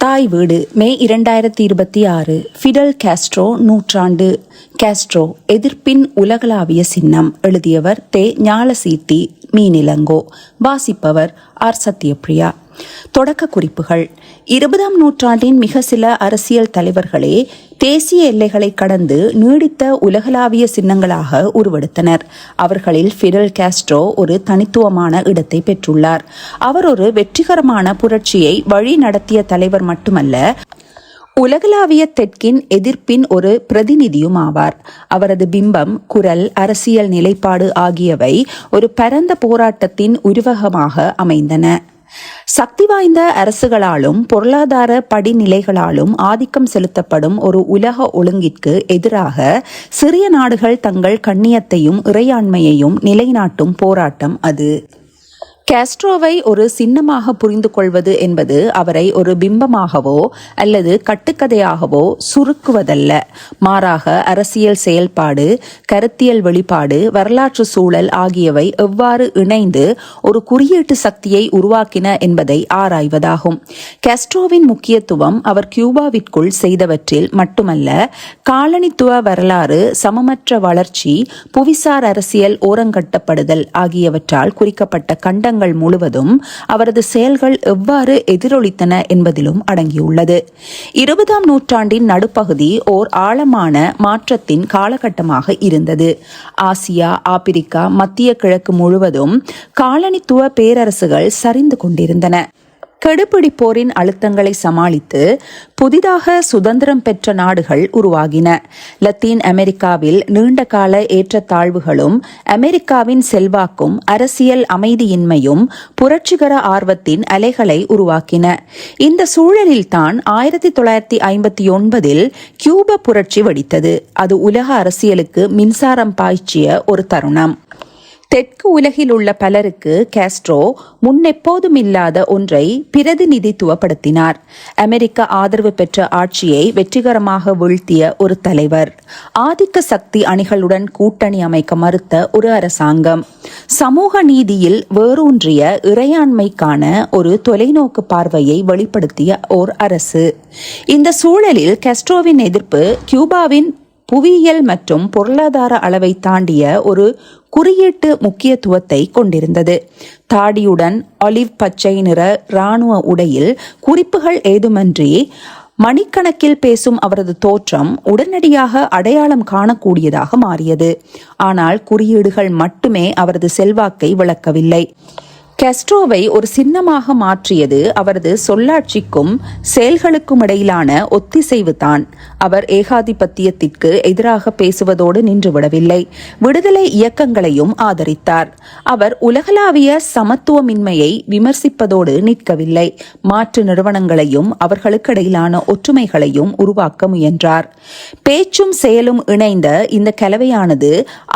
தாய் வீடு மே 2026 Fidel Castro நூற்றாண்டு. காஸ்ட்ரோ எதிர்ப்பின் உலகளாவிய சின்னம். எழுதியவர் தே. ஞாலசீத்தி மீனிலங்கோ. வாசிப்பவர் ஆர். சத்யபிரியா. தொடக்க குறிப்புகள். 20ஆம் நூற்றாண்டின் மிக சில அரசியல் தலைவர்களே தேசிய எல்லைகளை கடந்து நீடித்த உலகளாவிய சின்னங்களாக உருவெடுத்தனர். அவர்களில் ஃபிடல் காஸ்ட்ரோ ஒரு தனித்துவமான இடத்தை பெற்றுள்ளார். அவர் ஒரு வெற்றிகரமான புரட்சியை வழி நடத்திய தலைவர் மட்டுமல்ல, உலகளாவிய தெற்கின் எதிர்ப்பின் ஒரு பிரதிநிதியும் ஆவார். அவரது பிம்பம், குரல், அரசியல் நிலைப்பாடு ஆகியவை ஒரு பரந்த போராட்டத்தின் உருவகமாக அமைந்தன. சக்தி வாய்ந்த அரசுகளாலும் பொருளாதார படிநிலைகளாலும் ஆதிக்கம் செலுத்தப்படும் ஒரு உலக ஒழுங்கிற்கு எதிராக சிறிய நாடுகள் தங்கள் கண்ணியத்தையும் இறையாண்மையையும் நிலைநாட்டும் போராட்டம் அது. காஸ்ட்ரோவை ஒரு சின்னமாக புரிந்து கொள்வது என்பது அவரை ஒரு பிம்பமாகவோ அல்லது கட்டுக்கதையாகவோ சுருக்குவதல்ல. மாறாக அரசியல் செயல்பாடு, கருத்தியல் வெளிப்பாடு, வரலாற்று சூழல் ஆகியவை எவ்வாறு இணைந்து ஒரு குறியீட்டு சக்தியை உருவாக்கின என்பதை ஆராய்வதாகும். காஸ்ட்ரோவின் முக்கியத்துவம் அவர் கியூபாவிற்குள் செய்தவற்றில் மட்டுமல்ல, காலனித்துவ வரலாறு, சமமற்ற வளர்ச்சி, புவிசார் அரசியல் ஓரங்கட்டப்படுதல் ஆகியவற்றால் குறிக்கப்பட்ட கண்டங்கள் முழுவதும் அவரது செயல்கள் எவ்வாறு எதிரொலித்தன என்பதிலும் அடங்கியுள்ளது. 20ஆம் நூற்றாண்டின் நடுப்பகுதி ஓர் ஆழமான மாற்றத்தின் காலகட்டமாக இருந்தது. ஆசியா, ஆப்பிரிக்கா, மத்திய கிழக்கு முழுவதும் காலனித்துவ பேரரசுகள் சரிந்து கொண்டிருந்தன. கெடுபிடிப்போரின் அழுத்தங்களை சமாளித்து புதிதாக சுதந்திரம் பெற்ற நாடுகள் உருவாகின. லத்தீன் அமெரிக்காவில் நீண்டகால ஏற்றத்தாழ்வுகளும் அமெரிக்காவின் செல்வாக்கும் அரசியல் அமைதியின்மையும் புரட்சிகர ஆர்வத்தின் அலைகளை உருவாக்கின. இந்த சூழலில்தான் 1959 கியூபா புரட்சி வெடித்தது. அது உலக அரசியலுக்கு மின்சாரம் பாய்ச்சிய ஒரு தருணம். தெற்கு உலகில் உள்ள பலருக்கு காஸ்ட்ரோ முன்னெப்போதும் இல்லாத ஒன்றை பிரதிநிதித்துவப்படுத்தினார். அமெரிக்க ஆதரவு பெற்ற ஆட்சியை வெற்றிகரமாக வீழ்த்திய ஒரு தலைவர், ஆதிக்க சக்தி அணிகளுடன் கூட்டணி அமைக்க மறுத்த ஒரு அரசாங்கம், சமூக நீதியில் வேரூன்றிய இறையாண்மைக்கான ஒரு தொலைநோக்கு பார்வையை வெளிப்படுத்திய ஓர் அரசு. இந்த சூழலில் காஸ்ட்ரோவின் எதிர்ப்பு கியூபாவின் புவியியல் மற்றும் பொருளாதார அளவை தாண்டிய ஒரு குறியீட்டு முக்கியத்துவத்தை கொண்டிருந்தது. தாடியுடன் ஆலிவ் பச்சை நிற இராணுவ உடையில் குறிப்புகள் ஏதுமின்றி மணிக்கணக்கில் பேசும் அவரது தோற்றம் உடனடியாக அடையாளம் காணக்கூடியதாக மாறியது. ஆனால் குறியீடுகள் மட்டுமே அவரது செல்வாக்கை விளக்கவில்லை. காஸ்ட்ரோவை ஒரு சின்னமாக மாற்றியது அவரது சொல்லாட்சிக்கும் செயல்களுக்கும் இடையிலான ஒத்திசைவு தான். அவர் ஏகாதிபத்தியத்திற்கு எதிராக பேசுவதோடு நின்றுவிடவில்லை, விடுதலை இயக்கங்களையும் ஆதரித்தார். அவர் உலகளாவிய சமத்துவமின்மையை விமர்சிப்பதோடு நிற்கவில்லை, மாற்று நிறுவனங்களையும் அவர்களுக்கு இடையிலான ஒற்றுமைகளையும் உருவாக்க முயன்றார். பேச்சும் செயலும் இணைந்த இந்த கலவையானது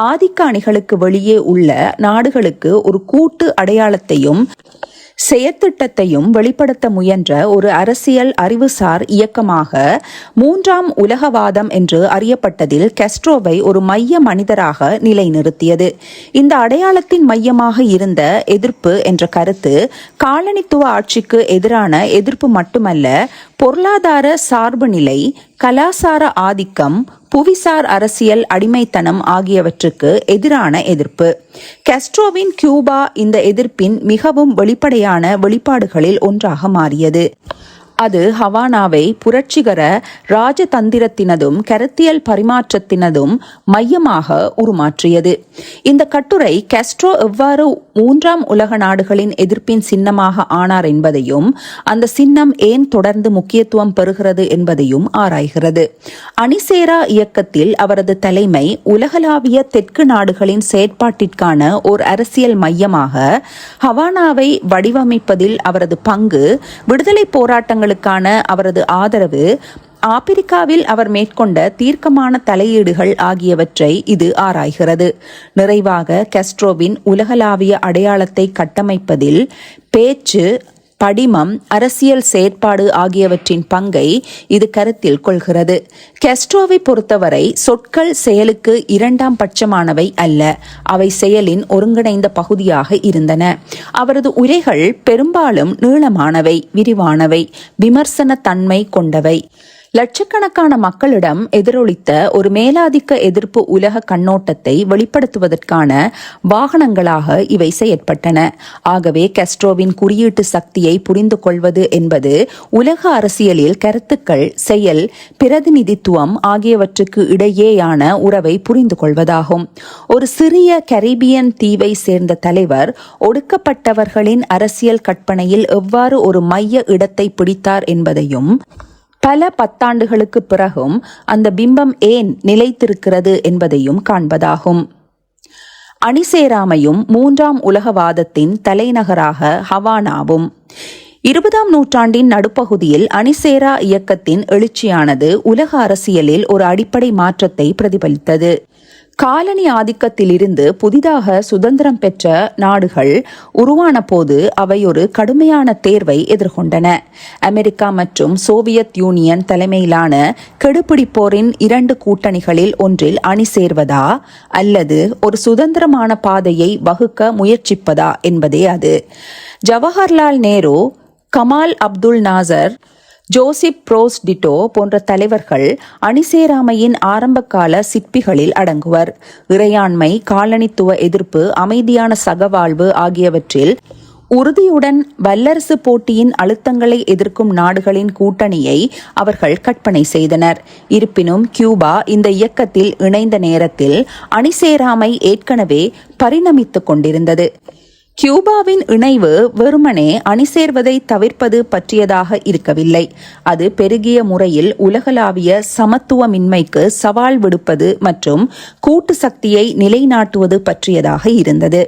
ஆதிக்க அணிகளுக்கு வெளியே உள்ள நாடுகளுக்கு ஒரு கூட்டு அடையாளத்தை செயற்திட்டத்தையும் வெளிப்படுத்த முயன்ற ஒரு அரசியல் அறிவுசார் இயக்கமாக மூன்றாம் உலகவாதம் என்று அறியப்பட்டதில் காஸ்ட்ரோவை ஒரு மைய மனிதராக நிலைநிறுத்தியது. இந்த அடையாளத்தின் மையமாக இருந்த எதிர்ப்பு என்ற கருத்து காலனித்துவ ஆட்சிக்கு எதிரான எதிர்ப்பு மட்டுமல்ல, பொருளாதார சார்பு நிலை, கலாசார ஆதிக்கம், புவிசார் அரசியல் அடிமைத்தனம் ஆகியவற்றுக்கு எதிரான எதிர்ப்பு. காஸ்ட்ரோவின் கியூபா இந்த எதிர்ப்பின் மிகவும் வெளிப்படையான வெளிப்பாடுகளில் ஒன்றாக மாறியது. அது ஹவானாவை புரட்சிகர ராஜதந்திரத்தினதும் கருத்தியல் பரிமாற்றத்தினதும் மையமாக உருமாற்றியது. இந்த கட்டுரை காஸ்ட்ரோ எவ்வாறு மூன்றாம் உலக நாடுகளின் எதிர்ப்பின் சின்னமாக ஆனார் என்பதையும், அந்த சின்னம் ஏன் தொடர்ந்து முக்கியத்துவம் பெறுகிறது என்பதையும் ஆராய்கிறது. அணிசேரா இயக்கத்தில் அவரது தலைமை உலகளாவிய தெற்கு நாடுகளின் செயற்பாட்டிற்கான ஓர் அரசியல் மையமாக, ஹவானாவை வடிவமைப்பதில் அவரது பங்கு, விடுதலை போராட்டங்களுக்கு அவரது ஆதரவு, ஆப்பிரிக்காவில் அவர் மேற்கொண்ட தீர்க்கமான தலையீடுகள் ஆகியவற்றை இது ஆராய்கிறது. நிறைவாக காஸ்ட்ரோவின் உலகளாவிய அடையாளத்தை கட்டமைப்பதில் பேச்சு, படிமம், அரசியல் செயற்பாடு ஆகியவற்றின் பங்கை இது கருத்தில் கொள்கிறது. காஸ்ட்ரோவை பொறுத்தவரை சொற்கள் செயலுக்கு இரண்டாம் பட்சமானவை அல்ல, அவை செயலின் ஒருங்கிணைந்த பகுதியாக இருந்தன. அவரது உரைகள் பெரும்பாலும் நீளமானவை, விரிவானவை, விமர்சன தன்மை கொண்டவை. லட்சக்கணக்கான மக்களிடம் எதிரொலித்த ஒரு மேலாதிக்க எதிர்ப்பு உலக கண்ணோட்டத்தை வெளிப்படுத்துவதற்கான வாகனங்களாக இவை செயற்பட்டன. ஆகவே காஸ்ட்ரோவின் குறியீட்டு சக்தியை புரிந்து கொள்வது என்பது உலக அரசியலில் கருத்துக்கள், செயல், பிரதிநிதித்துவம் ஆகியவற்றுக்கு இடையேயான உறவை புரிந்து கொள்வதாகும். ஒரு சிறிய கரீபியன் தீவை சேர்ந்த தலைவர் ஒடுக்கப்பட்டவர்களின் அரசியல் கற்பனையில் எவ்வாறு ஒரு மைய இடத்தை பிடித்தார் என்பதையும், பல பத்தாண்டுகளுக்கு பிறகும் அந்த பிம்பம் ஏன் நிலைத்திருக்கிறது என்பதையும் காண்பதாகும். அணிசேராமையும் 3ஆம் உலகவாதத்தின் தலைநகராக ஹவானாவும். 20ஆம் நூற்றாண்டின் நடுப்பகுதியில் அணிசேரா இயக்கத்தின் எழுச்சியானது உலக அரசியலில் ஒரு அடிப்படை மாற்றத்தை பிரதிபலித்தது. காலனி ஆதிக்கத்திலிருந்து புதிதாக சுதந்திரம் பெற்ற நாடுகள் உருவான போது அவை ஒரு கடுமையான தேர்வை எதிர்கொண்டன. அமெரிக்கா மற்றும் சோவியத் யூனியன் தலைமையிலான கெடுபிடிப்போரின் 2 கூட்டணிகளில் ஒன்றில் அணி சேர்வதா அல்லது ஒரு சுதந்திரமான பாதையை வகுக்க முயற்சிப்பதா என்பதே அது. ஜவஹர்லால் நேரு, கமால் அப்துல் நாசர், ஜோசிப் புரோஸ் டிட்டோ போன்ற தலைவர்கள் அணிசேராமையின் ஆரம்பகால சிற்பிகளில் அடங்குவர். இறையாண்மை, காலனித்துவ எதிர்ப்பு, அமைதியான சகவாழ்வு ஆகியவற்றில் உறுதியுடன் வல்லரசு போட்டியின் அழுத்தங்களை எதிர்க்கும் நாடுகளின் கூட்டணியை அவர்கள் கற்பனை செய்தனர். இருப்பினும் கியூபா இந்த இயக்கத்தில் இணைந்த நேரத்தில் அணிசேராமை ஏற்கனவே பரிணமித்துக் கொண்டிருந்தது. கியூபாவின் இணைவு வெறுமனே அணிசேர்வதை தவிர்ப்பது பற்றியதாக இருக்கவில்லை. அது பெருகிய முறையில் உலகளாவிய சமத்துவமின்மைக்கு சவால் விடுப்பது மற்றும் கூட்டு சக்தியை நிலைநாட்டுவது பற்றியதாக இருந்தது.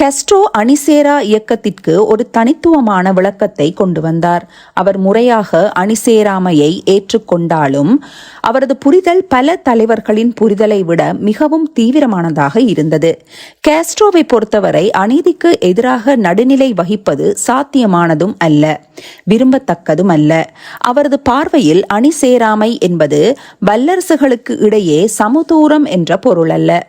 காஸ்ட்ரோ அணிசேரா இயக்கத்திற்கு ஒரு தனித்துவமான விளக்கத்தை கொண்டு வந்தார். அவர் முறையாக அணிசேராமையை ஏற்றுக்கொண்டாலும் அவரது புரிதல் பல தலைவர்களின் புரிதலை விட மிகவும் தீவிரமானதாக இருந்தது. காஸ்ட்ரோவை பொறுத்தவரை அநீதிக்கு எதிராக நடுநிலை வகிப்பது சாத்தியமானதும் அல்ல, விரும்பத்தக்கதும் அல்ல. அவரது பார்வையில் அணிசேராமை என்பது வல்லரசுகளுக்கு இடையே சமதூரம் என்ற பொருள் அல்ல,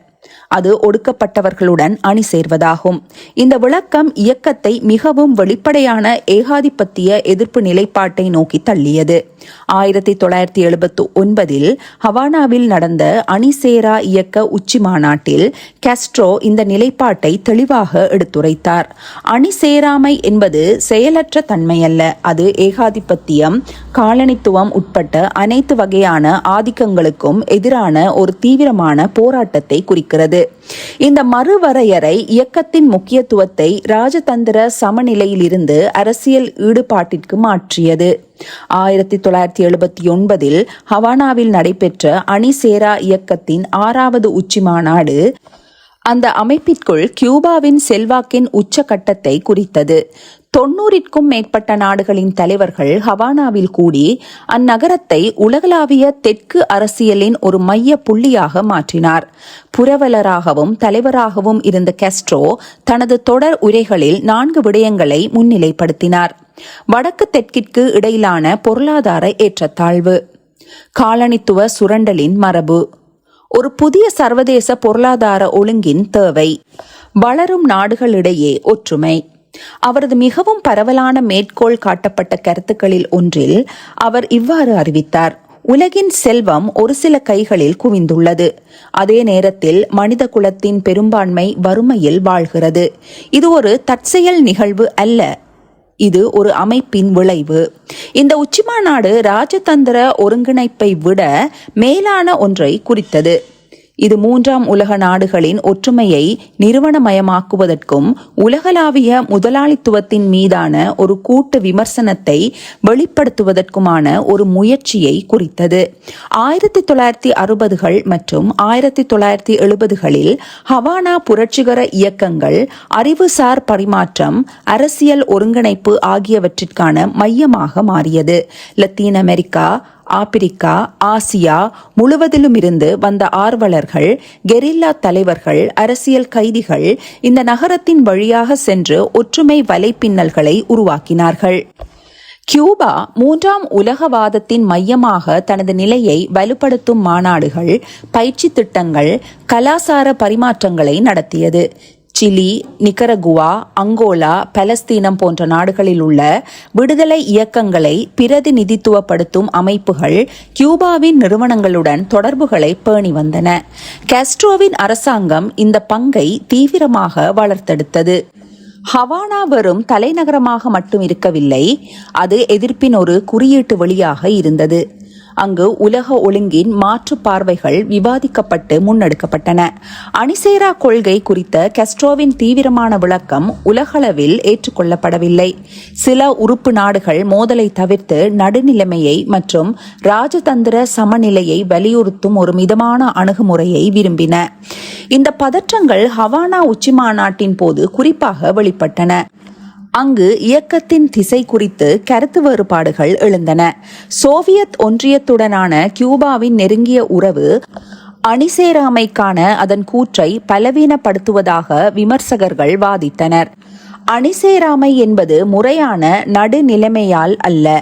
அது ஒடுக்கப்பட்டவர்களுடன் அணி சேர்வதாகும். இந்த விளக்கம் இயக்கத்தை மிகவும் வெளிப்படையான ஏகாதிபத்திய எதிர்ப்பு நிலைப்பாட்டை நோக்கி தள்ளியது. 1979 ஹவானாவில் நடந்த அணிசேரா இயக்க உச்சி மாநாட்டில் காஸ்ட்ரோ இந்த நிலைப்பாட்டை தெளிவாக எடுத்துரைத்தார். அணிசேராமை என்பது செயலற்ற தன்மையல்ல, அது ஏகாதிபத்தியம், காலனித்துவம் உட்பட்ட அனைத்து வகையான ஆதிக்கங்களுக்கும் எதிரான ஒரு தீவிரமான போராட்டத்தை குறிக்கிறது. இந்த மறுவரையறை இயக்கத்தின் முக்கியத்துவத்தை ராஜதந்திர சமநிலையிலிருந்து அரசியல் ஈடுபாட்டிற்கு மாற்றியது. 1979 ஹவானாவில் நடைபெற்ற அணிசேரா இயக்கத்தின் 6வது உச்சி மாநாடு அந்த அமைப்பிற்குள் கியூபாவின் செல்வாக்கின் உச்சகட்டத்தை குறித்தது. 90க்கும் மேற்பட்ட நாடுகளின் தலைவர்கள் ஹவானாவில் கூடி அந்நகரத்தை உலகளாவிய தெற்கு அரசியலின் ஒரு மைய புள்ளியாக மாற்றினார். புரவலராகவும் தலைவராகவும் இருந்த காஸ்ட்ரோ தனது தொடர் உரைகளில் 4 விடயங்களை முன்னிலைப்படுத்தினார். வடக்கு தெற்கிற்கு இடையிலான பொருளாதார ஏற்றத்தாழ்வு, காலனித்துவ சுரண்டலின் மரபு, ஒரு புதிய சர்வதேச பொருளாதார ஒழுங்கின் தேவை, வளரும் நாடுகளிடையே ஒற்றுமை. அவரது மிகவும் பரவலான மேற்கோள் காட்டப்பட்ட கருத்துக்களில் ஒன்றில் அவர் இவ்வாறு அறிவித்தார்: உலகின் செல்வம் ஒரு சில கைகளில் குவிந்துள்ளது. அதே நேரத்தில் மனித குலத்தின் பெரும்பான்மை வறுமையில் வாழ்கிறது. இது ஒரு தற்செயல் நிகழ்வு அல்ல, இது ஒரு அமைப்பின் விளைவு. இந்த உச்சிமாநாடு ராஜதந்திர ஒருங்கிணைப்பை விட மேலான ஒன்றை குறித்தது. இது 3ஆம் உலக நாடுகளின் ஒற்றுமையை நிறுவனமயமாக்குவதற்கும் உலகளாவிய முதலாளித்துவத்தின் மீதான ஒரு கூட்டு விமர்சனத்தை வெளிப்படுத்துவதற்குமான ஒரு முயற்சியை குறித்தது. 1960கள் மற்றும் 1970களில் ஹவானா புரட்சிகர இயக்கங்கள் அறிவுசார் பரிமாற்றம், அரசியல் ஒருங்கிணைப்பு ஆகியவற்றிற்கான மையமாக மாறியது. லத்தீன் அமெரிக்கா, ஆப்பிரிக்கா, ஆசியா முழுவதிலுமிருந்து வந்த ஆர்வலர்கள், கெரில்லா தலைவர்கள், அரசியல் கைதிகள் இந்த நகரத்தின் வழியாக சென்று ஒற்றுமை வலைப்பின்னல்களை உருவாக்கினார்கள். கியூபா 3ஆம் உலகவாதத்தின் மையமாக தனது நிலையை வலுப்படுத்தும் மாநாடுகள், பயிற்சி திட்டங்கள், கலாசார பரிமாற்றங்களை நடத்தியது. சிலி, நிகரகுவா, அங்கோலா, பலஸ்தீனம் போன்ற நாடுகளில் உள்ள விடுதலை இயக்கங்களை பிரதிநிதித்துவப்படுத்தும் அமைப்புகள் கியூபாவின் நிறுவனங்களுடன் தொடர்புகளை பேணி வந்தன. காஸ்ட்ரோவின் அரசாங்கம் இந்த பங்கை தீவிரமாக வளர்த்தெடுத்தது. ஹவானா வெறும் தலைநகரமாக மட்டும் இருக்கவில்லை, அது எதிர்ப்பின் ஒரு குறியீட்டு வழியாக இருந்தது. அங்கு உலக ஒழுங்கின் மாற்று பார்வைகள் விவாதிக்கப்பட்டு முன்னெடுக்கப்பட்டன. அணிசேரா கொள்கை குறித்த காஸ்ட்ரோவின் தீவிரமான விளக்கம் உலகளவில் ஏற்றுக்கொள்ளப்படவில்லை. சில உறுப்பு நாடுகள் மோதலை தவிர்த்து நடுநிலைமையை மற்றும் ராஜதந்திர சமநிலையை வலியுறுத்தும் ஒரு மிதமான அணுகுமுறையை விரும்பின. இந்த பதற்றங்கள் ஹவானா உச்சிமாநாட்டின் போது குறிப்பாக வெளிப்பட்டன. அங்கு இயக்கத்தின் திசை குறித்து கருத்து வேறுபாடுகள் எழுந்தன. சோவியத் ஒன்றியத்துடனான கியூபாவின் நெருங்கிய உறவு அணிசேராமைக்கான அதன் கூற்றை பலவீனப்படுத்துவதாக விமர்சகர்கள் வாதிட்டனர். அணிசேராமை என்பது முறையான நடுநிலைமையால் அல்ல,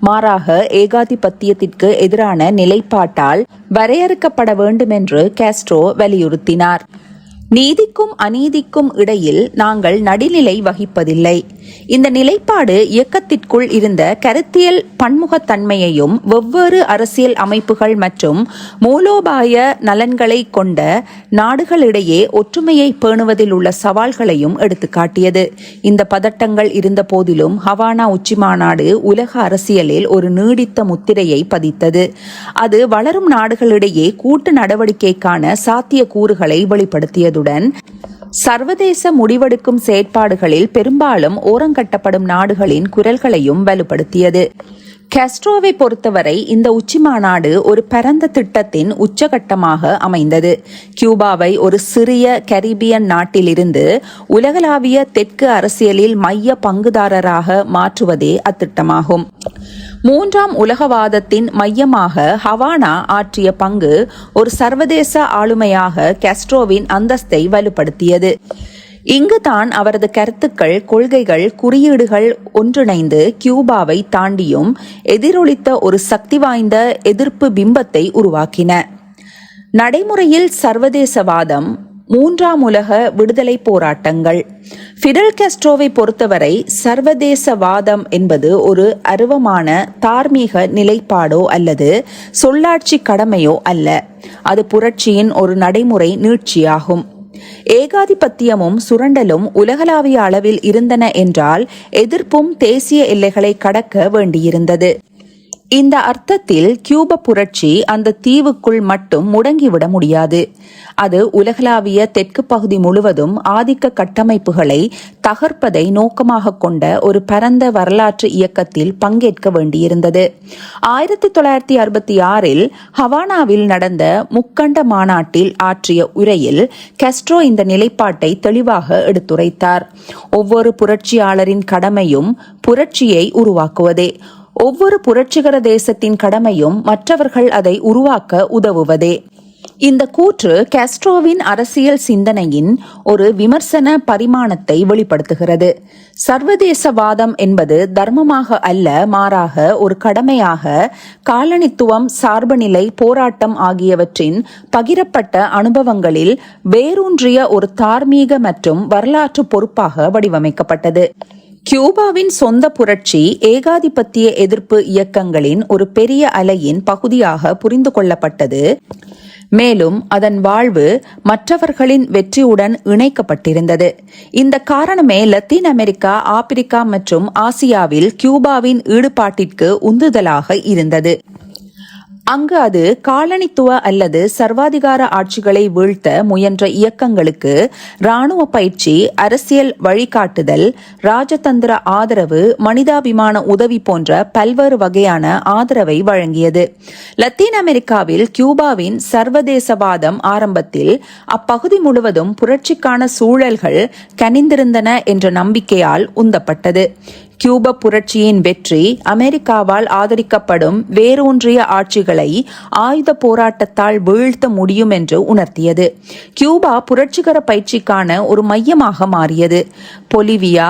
மாறாக ஏகாதிபத்தியத்திற்கு எதிரான நிலைப்பாட்டால் வரையறுக்கப்பட வேண்டுமென்று காஸ்ட்ரோ வலியுறுத்தினார். நீதிக்கும் அநீதிக்கும் இடையில் நாங்கள் நடுநிலை வகிப்பதில்லை. இந்த நிலைப்பாடு இயக்கத்திற்குள் இருந்த கருத்தியல் பன்முகத்தன்மையையும் வெவ்வேறு அரசியல் அமைப்புகள் மற்றும் மூலோபாய நலன்களை கொண்ட நாடுகளிடையே ஒற்றுமையை பேணுவதில் உள்ள சவால்களையும் எடுத்துக்காட்டியது. இந்த பதட்டங்கள் இருந்த போதிலும் ஹவானா உச்சிமாநாடு உலக அரசியலில் ஒரு நீடித்த முத்திரையை பதித்தது. அது வளரும் நாடுகளிடையே கூட்டு நடவடிக்கைக்கான சாத்திய கூறுகளை வெளிப்படுத்தியதுடன் சர்வதேச முடிவெடுக்கும் செயற்பாடுகளில் பெரும்பாலும் ஓரங்கட்டப்படும் நாடுகளின் குரல்களையும் வலுப்படுத்தியது. காஸ்ட்ரோவை பொறுத்தவரை இந்த உச்சிமாநாடு ஒரு பரந்த திட்டத்தின் உச்சகட்டமாக அமைந்தது. கியூபாவை ஒரு சிறிய கரீபியன் நாட்டிலிருந்து உலகளாவிய தெற்கு அரசியலில் மைய பங்குதாரராக மாற்றுவதே அத்திட்டமாகும். 3ஆம் உலகவாதத்தின் மையமாக ஹவானா ஆற்றிய பங்கு ஒரு சர்வதேச ஆளுமையாக காஸ்ட்ரோவின் அந்தஸ்தை வலுப்படுத்தியது. இங்குதான் அவரது கருத்துக்கள், கொள்கைகள், குறியீடுகள் ஒன்றிணைந்து கியூபாவை தாண்டியும் எதிரொலித்த ஒரு சக்தி வாய்ந்த எதிர்ப்பு பிம்பத்தை உருவாக்கின. நடைமுறையில் சர்வதேசவாதம், 3ஆம் உலக விடுதலை போராட்டங்கள். ஃபிடல் காஸ்ட்ரோவை பொறுத்தவரை சர்வதேசவாதம் என்பது ஒரு அருவமான தார்மீக நிலைப்பாடோ அல்லது சொல்லாட்சி கடமையோ அல்ல. அது புரட்சியின் ஒரு நடைமுறை நீட்சியாகும். ஏகாதிபத்தியமும் சுரண்டலும் உலகளாவிய அளவில் இருந்தன என்றால் எதிர்ப்பும் தேசிய எல்லைகளை கடக்க வேண்டியிருந்தது. இந்த அர்த்தத்தில் கியூப புரட்சி அந்த தீவுக்குள் மட்டும் முடங்கிவிட முடியாது. அது உலகளாவிய தெற்கு பகுதி முழுவதும் ஆதிக்க கட்டமைப்புகளை தகர்ப்பதை நோக்கமாக கொண்ட ஒரு பரந்த வரலாற்று இயக்கத்தில் பங்கேற்க வேண்டியிருந்தது. 1966 ஹவானாவில் நடந்த முக்கண்ட மாநாட்டில் ஆற்றிய உரையில் காஸ்ட்ரோ இந்த நிலைப்பாட்டை தெளிவாக எடுத்துரைத்தார். ஒவ்வொரு புரட்சியாளரின் கடமையும் புரட்சியை உருவாக்குவதே. ஒவ்வொரு புரட்சிகர தேசத்தின் கடமையும் மற்றவர்கள் அதை உருவாக்க உதவுவதே. இந்த கூற்று காஸ்ட்ரோவின் அரசியல் சிந்தனையின் ஒரு விமர்சன பரிமாணத்தை வெளிப்படுத்துகிறது. சர்வதேசவாதம் என்பது தர்மமாக அல்ல, மாறாக ஒரு கடமையாக காலனித்துவம், சார்புநிலை, போராட்டம் ஆகியவற்றின் பகிரப்பட்ட அனுபவங்களில் வேரூன்றிய ஒரு தார்மீக மற்றும் வரலாற்று பொறுப்பாக வடிவமைக்கப்பட்டது. கியூபாவின் சொந்த புரட்சி ஏகாதிபத்திய எதிர்ப்பு இயக்கங்களின் ஒரு பெரிய அலையின் பகுதியாக புரிந்து கொள்ளப்பட்டது. மேலும் அதன் வாழ்வு மற்றவர்களின் வெற்றியுடன் இணைக்கப்பட்டிருந்தது. இந்த காரணமே லத்தீன் அமெரிக்கா, ஆப்பிரிக்கா மற்றும் ஆசியாவில் கியூபாவின் ஈடுபாட்டிற்கு உந்துதலாக இருந்தது. அங்கு அது காலனித்துவ அல்லது சர்வாதிகார ஆட்சிகளை வீழ்த்த முயன்ற இயக்கங்களுக்கு இராணுவ பயிற்சி, அரசியல் வழிகாட்டுதல், ராஜதந்திர ஆதரவு, மனிதாபிமான உதவி போன்ற பல்வேறு வகையான ஆதரவை வழங்கியது. லத்தீன் அமெரிக்காவில் கியூபாவின் சர்வதேசவாதம் ஆரம்பத்தில் அப்பகுதி முழுவதும் புரட்சிக்கான சூழல்கள் கனிந்திருந்தன என்ற நம்பிக்கையால் உந்தப்பட்டது. கியூப புரட்சியின் வெற்றி அமெரிக்காவால் ஆதரிக்கப்படும் வேரூன்றிய ஆட்சிகளை ஆயுத போராட்டத்தால் வீழ்த்த முடியும் என்று உணர்த்தியது. கியூபா புரட்சிகர பயிற்சிக்கான ஒரு மையமாக மாறியது. பொலிவியா,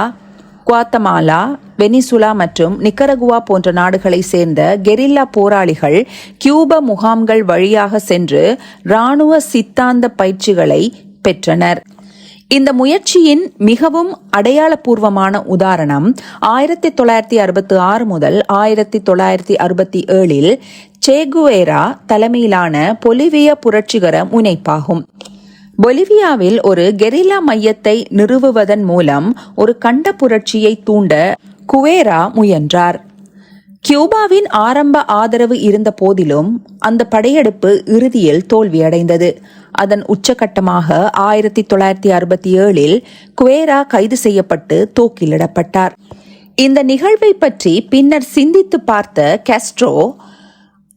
குவாத்தமாலா, வெனிசுலா மற்றும் நிக்கரகுவா போன்ற நாடுகளை சேர்ந்த கெரில்லா போராளிகள் கியூப முகாம்கள் வழியாக சென்று இராணுவ சித்தாந்த பயிற்சிகளை பெற்றனர். இந்த முயற்சியின் மிகவும் அடையாளபூர்வமான உதாரணம் 1966 முதல் 1967 சேகுவேரா தலைமையிலான பொலிவிய புரட்சிகர முனைப்பாகும். பொலிவியாவில் ஒரு கெரில்லா மையத்தை நிறுவுவதன் மூலம் ஒரு கண்ட புரட்சியை தூண்ட குவேரா முயன்றார். கியூபாவின் ஆரம்ப ஆதரவு இருந்த போதிலும் அந்த படையெடுப்பு இறுதியில் தோல்வியடைந்தது. அதன் உச்சகட்டமாக 1967 குவேரா கைது செய்யப்பட்டு தூக்கிலிடப்பட்டார். இந்த நிகழ்வை பற்றி பின்னர் சிந்தித்து பார்த்த காஸ்ட்ரோ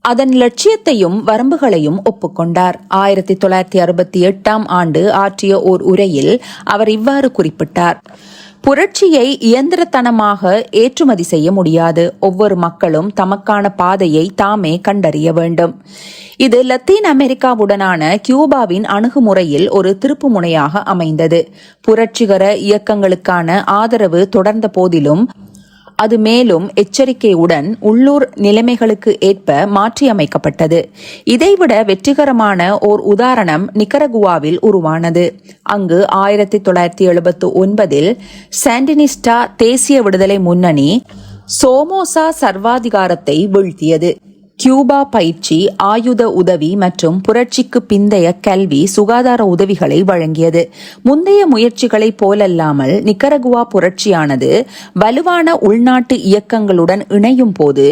அதன் லட்சியத்தையும் வரம்புகளையும் ஒப்புக்கொண்டார். 1968 ஆண்டு ஆற்றிய ஓர் உரையில் அவர் இவ்வாறு குறிப்பிட்டார்: புரட்சியை இயந்திரத்தனமாக ஏற்றுமதி செய்ய முடியாது. ஒவ்வொரு மக்களும் தமக்கான பாதையை தாமே கண்டறிய வேண்டும். இது லத்தீன் அமெரிக்காவுடனான கியூபாவின் அணுகுமுறையில் ஒரு திருப்புமுனையாக அமைந்தது. புரட்சிகர இயக்கங்களுக்கான ஆதரவு தொடர்ந்த போதிலும் அது மேலும் எச்சரிக்கையுடன் உள்ளூர் நிலைமைகளுக்கு ஏற்ப மாற்றியமைக்கப்பட்டது. இதைவிட வெற்றிகரமான ஓர் உதாரணம் நிக்கரகுவாவில் உருவானது. அங்கு 1979 சாண்டினிஸ்டா தேசிய விடுதலை முன்னணி சோமோசா சர்வாதிகாரத்தை வீழ்த்தியது. கியூபா பயிற்சி, ஆயுத உதவி மற்றும் புரட்சிக்கு பிந்தைய கல்வி, சுகாதார உதவிகளை வழங்கியது. முந்தைய முயற்சிகளைப் போலல்லாமல் நிக்கரகுவா புரட்சியானது வலுவான உள்நாட்டு இயக்கங்களுடன் இணையும் போது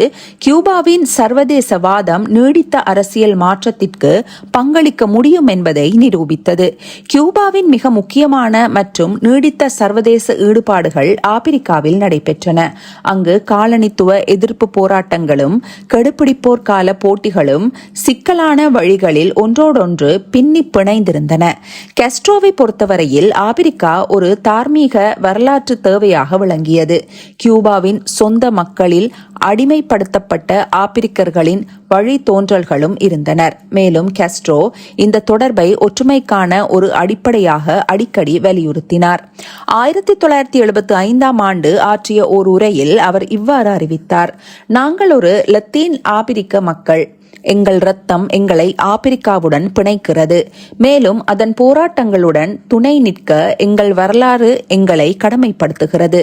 கியூபாவின் சர்வதேசவாதம் நீடித்த அரசியல் மாற்றத்திற்கு பங்களிக்க முடியும் என்பதை நிரூபித்தது. கியூபாவின் மிக முக்கியமான மற்றும் நீடித்த சர்வதேச ஈடுபாடுகள் ஆப்பிரிக்காவில் நடைபெற்றன. அங்கு காலனித்துவ எதிர்ப்பு போராட்டங்களும் கெடுபிடிப்போர் கால போட்டிகளும் சிக்கலான வழிகளில் ஒன்றோடொன்று பின்னி பிணைந்திருந்தன. காஸ்ட்ரோவை பொறுத்தவரையில் ஆப்பிரிக்கா ஒரு தார்மீக வரலாற்று தேவையாக விளங்கியது. கியூபாவின் சொந்த மக்களில் அடிமைப்படுத்தப்பட்ட ஆப்பிரிக்கர்களின் வழித்தோன்றல்களும் இருந்தனர். மேலும் காஸ்ட்ரோ இந்த தொடர்பை ஒற்றுமைக்கான ஒரு அடிப்படையாக அடிக்கடி வலியுறுத்தினார். 1975 ஆண்டு ஆற்றிய ஓர் உரையில் அவர் இவ்வாறு அறிவித்தார்: நாங்கள் ஒரு லத்தீன் ஆப்பிரிக்க மக்கள். எங்கள் இரத்தம் எங்களை ஆப்பிரிக்காவுடன் பிணைக்கிறது. மேலும் அதன் போராட்டங்களுடன் துணை நிற்க எங்கள் வரலாறு எங்களை கடமைப்படுத்துகிறது.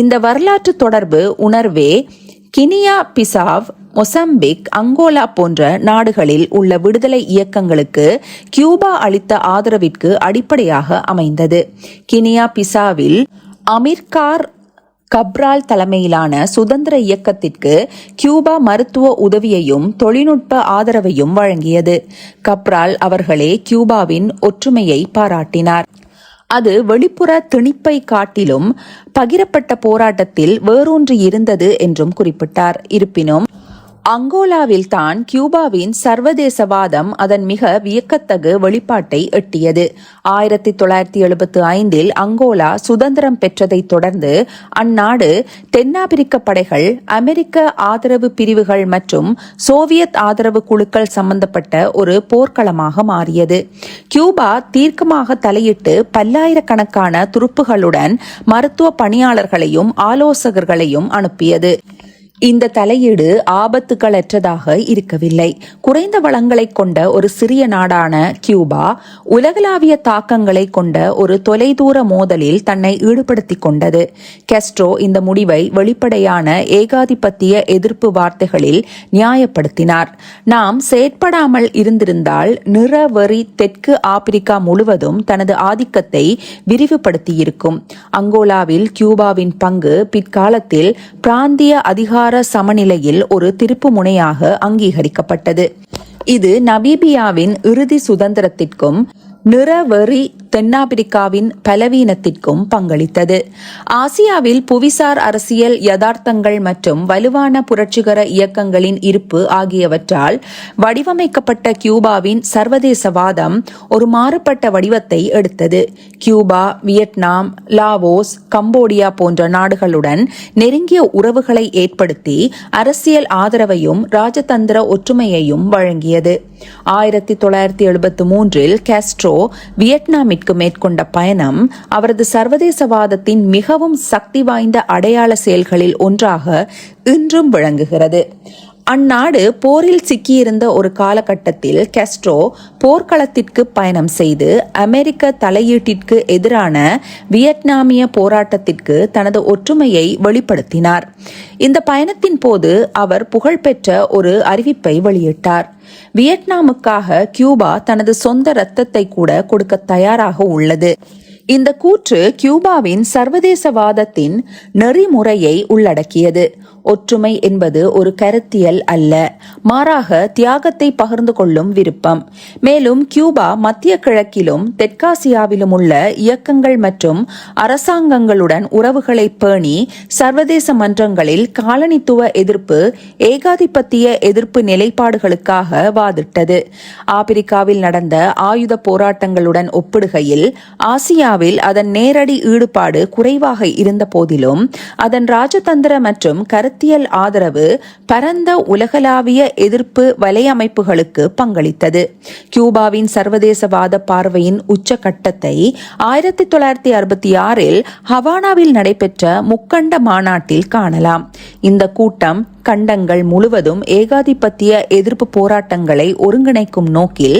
இந்த வரலாற்று தொடர்பு உணர்வே கினியா பிசாவ், மொசம்பிக், அங்கோலா போன்ற நாடுகளில் உள்ள விடுதலை இயக்கங்களுக்கு கியூபா அளித்த ஆதரவிற்கு அடிப்படையாக அமைந்தது. கினியா பிசாவில் அமீர்கார் கப்ரால் தலைமையிலான சுதந்திர இயக்கத்திற்கு கியூபா மருத்துவ உதவியையும் தொழில்நுட்ப ஆதரவையும் வழங்கியது. கப்ரால் அவர்களே கியூபாவின் ஒற்றுமையை பாராட்டினார். அது வெளிப்புற திணிப்பை காட்டிலும் பகிரப்பட்ட போராட்டத்தில் வேரூன்றி இருந்தது என்றும் குறிப்பிட்டார். இருப்பினும் அங்கோலாவில் தான் கியூபாவின் சர்வதேசவாதம் அதன் மிக வியக்கத்தகு வெளிப்பாட்டை எட்டியது. 1975 அங்கோலா சுதந்திரம் பெற்றதை தொடர்ந்து அந்நாடு தென்னாப்பிரிக்க படைகள், அமெரிக்க ஆதரவு பிரிவுகள் மற்றும் சோவியத் ஆதரவு குழுக்கள் சம்பந்தப்பட்ட ஒரு போர்க்களமாக மாறியது. கியூபா தீர்க்கமாக தலையிட்டு பல்லாயிரக்கணக்கான துருப்புகளுடன் மருத்துவ பணியாளர்களையும் ஆலோசகர்களையும் அனுப்பியது. இந்த தலையீடு ஆபத்துக்களற்றதாக இருக்கவில்லை. குறைந்த வளங்களை கொண்ட ஒரு சிறிய நாடான கியூபா உலகளாவிய தாக்கங்களை கொண்ட ஒரு தொலைதூர மோதலில் தன்னை ஈடுபடுத்திக் கொண்டது. காஸ்ட்ரோ இந்த முடிவை வெளிப்படையான ஏகாதிபத்திய எதிர்ப்பு வார்த்தைகளில் நியாயப்படுத்தினார். நாம் செயற்படாமல் இருந்திருந்தால் நிறவெறி தெற்கு ஆப்பிரிக்கா முழுவதும் தனது ஆதிக்கத்தை விரிவுபடுத்தியிருக்கும். அங்கோலாவில் கியூபாவின் பங்கு பிற்காலத்தில் பிராந்திய அதிகார பொருளாதார சமநிலையில் ஒரு திருப்பு முனையாக அங்கீகரிக்கப்பட்டது. இது நமீபியாவின் இறுதி சுதந்திரத்திற்கும் நிறவெறி தென்னாப்பிரிக்காவின் பலவீனத்திற்கும் பங்களித்தது. ஆசியாவில் புவிசார் அரசியல் யதார்த்தங்கள் மற்றும் வலுவான புரட்சிகர இயக்கங்களின் இருப்பு ஆகியவற்றால் வடிவமைக்கப்பட்ட கியூபாவின் சர்வதேசவாதம் ஒரு மாறுபட்ட வடிவத்தை எடுத்தது. கியூபா, வியட்நாம், லாவோஸ், கம்போடியா போன்ற நாடுகளுடன் நெருங்கிய உறவுகளை ஏற்படுத்தி அரசியல் ஆதரவையும் ராஜதந்திர ஒற்றுமையையும் வழங்கியது. 1973 காஸ்ட்ரோ வியட்நாமிற்கு மேற்கொண்ட பயணம் அவரது சர்வதேசவாதத்தின் மிகவும் சக்தி வாய்ந்த அடையாள செயல்களில் ஒன்றாக இன்றும் விளங்குகிறது. அந்நாடு போரில் சிக்கியிருந்த ஒரு காலகட்டத்தில் காஸ்ட்ரோ போர்க்களத்திற்கு பயணம் செய்து அமெரிக்க தலையீட்டிற்கு எதிரான வியட்நாமிய போராட்டத்திற்கு தனது ஒற்றுமையை வெளிப்படுத்தினார். இந்த பயணத்தின் போது அவர் புகழ்பெற்ற ஒரு அறிவிப்பை வெளியிட்டார். வியட்நாமுக்காக கியூபா தனது சொந்த இரத்தத்தை கூட கொடுக்க தயாராக உள்ளது. இந்த கூற்று கியூபாவின் சர்வதேசவாதத்தின் நெறிமுறையை உள்ளடக்கியது. ஒற்றுமை என்பது ஒரு கருத்தியல் அல்ல, மாறாக தியாகத்தை பகிர்ந்து கொள்ளும் விருப்பம். மேலும் கியூபா மத்திய கிழக்கிலும் தெற்காசியாவிலும் உள்ள இயக்கங்கள் மற்றும் அரசாங்கங்களுடன் உறவுகளை பேணி சர்வதேச மன்றங்களில் காலனித்துவ எதிர்ப்பு, ஏகாதிபத்திய எதிர்ப்பு நிலைப்பாடுகளுக்காக வாதிட்டது. ஆப்பிரிக்காவில் நடந்த ஆயுத போராட்டங்களுடன் ஒப்பிடுகையில் ஆசியாவில் அதன் நேரடி ஈடுபாடு குறைவாக இருந்த போதிலும் அதன் ராஜதந்திர மற்றும் கருத்தியல் ஆதரவு பரந்த உலகளாவிய எதிர்ப்பு வலையமைப்புகளுக்கு பங்களித்தது. கியூபாவின் சர்வதேசவாத பார்வையின் உச்சகட்டத்தை 1966 ஹவானாவில் நடைபெற்ற முக்கண்ட மாநாட்டில் காணலாம். இந்த கூட்டம் கண்டங்கள் முழுவதும் ஏகாதிபத்திய எதிர்ப்பு போராட்டங்களை ஒருங்கிணைக்கும் நோக்கில்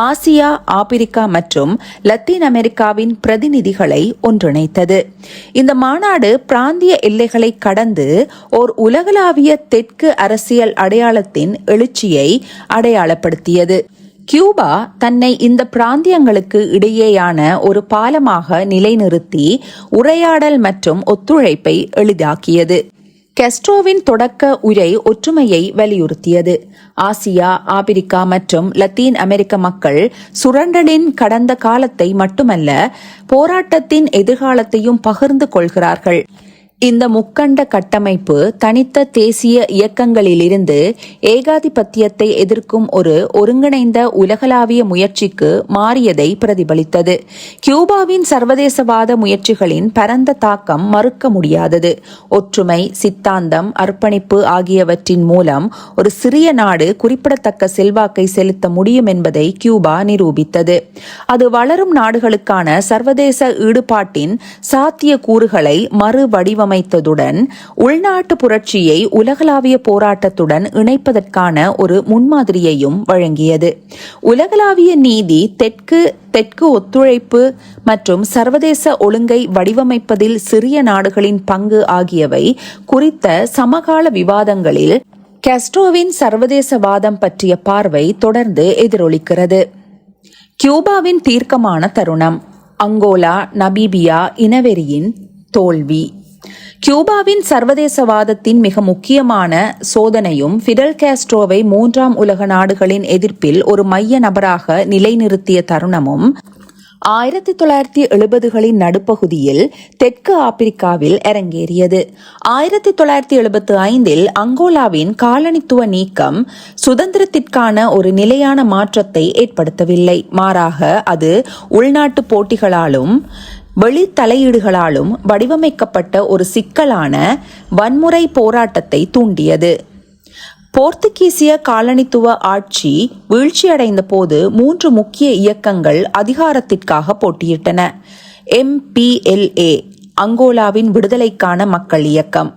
ஆசியா, ஆப்பிரிக்கா மற்றும் லத்தீன் அமெரிக்காவின் பிரதிநிதிகளை ஒன்றிணைத்தது. இந்த மாநாடு பிராந்திய எல்லைகளை கடந்து ஓர் உலகளாவிய தெற்கு அரசியல் அடையாளத்தின் எழுச்சியை அடையாளப்படுத்தியது. கியூபா தன்னை இந்த பிராந்தியங்களுக்கு இடையேயான ஒரு பாலமாக நிலைநிறுத்தி உரையாடல் மற்றும் ஒத்துழைப்பை எளிதாக்கியது. காஸ்ட்ரோவின் தொடக்க உரை ஒற்றுமையை வலியுறுத்தியது. ஆசியா, ஆப்பிரிக்கா மற்றும் லத்தீன் அமெரிக்க மக்கள் சுரண்டலின் கடந்த காலத்தை மட்டுமல்ல, போராட்டத்தின் எதிர்காலத்தையும் பகிர்ந்து கொள்கிறார்கள். இந்த முக்கண்ட கட்டமைப்பு தனித்த தேசிய இயக்கங்களிலிருந்து ஏகாதிபத்தியத்தை எதிர்க்கும் ஒரு ஒருங்கிணைந்த உலகளாவிய முயற்சிக்கு மாறியதை பிரதிபலித்தது. கியூபாவின் சர்வதேசவாத முயற்சிகளின் பரந்த தாக்கம் மறுக்க முடியாதது. ஒற்றுமை, சித்தாந்தம், அர்ப்பணிப்பு ஆகியவற்றின் மூலம் ஒரு சிறிய நாடு குறிப்பிடத்தக்க செல்வாக்கை செலுத்த முடியும் என்பதை கியூபா நிரூபித்தது. அது வளரும் நாடுகளுக்கான சர்வதேச ஈடுபாட்டின் சாத்திய கூறுகளை மறு வடிவமைத்ததுடன் உள்நாட்டு புரட்சியை உலகளாவிய போராட்டத்துடன் இணைப்பதற்கான ஒரு முன்மாதிரியையும் வழங்கியது. உலகளாவிய நீதி, தெற்கு ஒத்துழைப்பு மற்றும் சர்வதேச ஒழுங்கை வடிவமைப்பதில் சிறிய நாடுகளின் பங்கு ஆகியவை குறித்த சமகால விவாதங்களில் காஸ்ட்ரோவின் சர்வதேசவாதம் பற்றிய பார்வை தொடர்ந்து எதிரொலிக்கிறது. கியூபாவின் தீர்க்கமான தருணம். அங்கோலா, நமீபியா இனவெறியின் தோல்வி. கியூபாவின் சர்வதேசவாதத்தின் மிக முக்கியமான சோதனையும் ஃபிடல் காஸ்ட்ரோவை மூன்றாம் உலக நாடுகளின் எதிர்ப்பில் ஒரு மைய நபராக நிலைநிறுத்திய தருணமும் 1970களின் நடுப்பகுதியில் தெற்கு ஆப்பிரிக்காவில் அரங்கேறியது. 1975 அங்கோலாவின் காலனித்துவ நீக்கம் சுதந்திரத்திற்கான ஒரு நிலையான மாற்றத்தை ஏற்படுத்தவில்லை. மாறாக அது உள்நாட்டு போட்டிகளாலும் வெளி தலையீடுகளாலும் வடிவமைக்கப்பட்ட ஒரு சிக்கலான வன்முறை போராட்டத்தை தூண்டியது. போர்த்துகீசிய காலனித்துவ ஆட்சி வீழ்ச்சியடைந்த போது 3 முக்கிய இயக்கங்கள் அதிகாரத்திற்காக போட்டியிட்டன. MPLA அங்கோலாவின் விடுதலைக்கான மக்கள் இயக்கம்,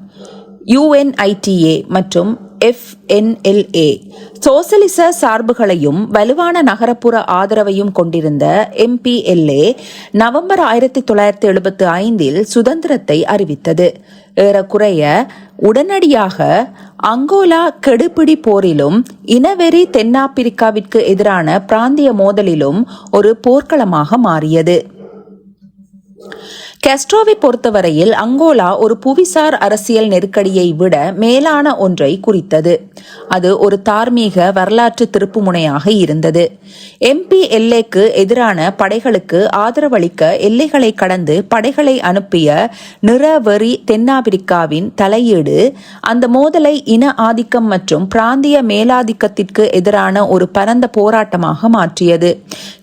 UNITA மற்றும் FNLA சோசலிச சார்புகளையும் வலுவான நகரப்புற ஆதரவையும் கொண்டிருந்த MPLA நவம்பர் 1975 சுதந்திரத்தை அறிவித்தது. ஏறக்குறைய உடனடியாக அங்கோலா கெடுபிடி போரிலும் இனவெறி தென்னாப்பிரிக்காவிற்கு எதிரான பிராந்திய மோதலிலும் ஒரு போர்க்களமாக மாறியது. காஸ்ட்ரோவை பொறுத்தவரையில் அங்கோலா ஒரு புவிசார் அரசியல் நெருக்கடியை விட மேலான ஒன்றை குறித்தது. அது ஒரு தார்மீக வரலாற்று திருப்புமுனையாக இருந்தது. MPLA-க்கு எதிரான படைகளுக்கு ஆதரவளிக்க எல்லைகளை கடந்து படைகளை அனுப்பிய நிறவெறி தென்னாப்பிரிக்காவின் தலையீடு அந்த மோதலை இன ஆதிக்கம் மற்றும் பிராந்திய மேலாதிக்கத்திற்கு எதிரான ஒரு பரந்த போராட்டமாக மாற்றியது.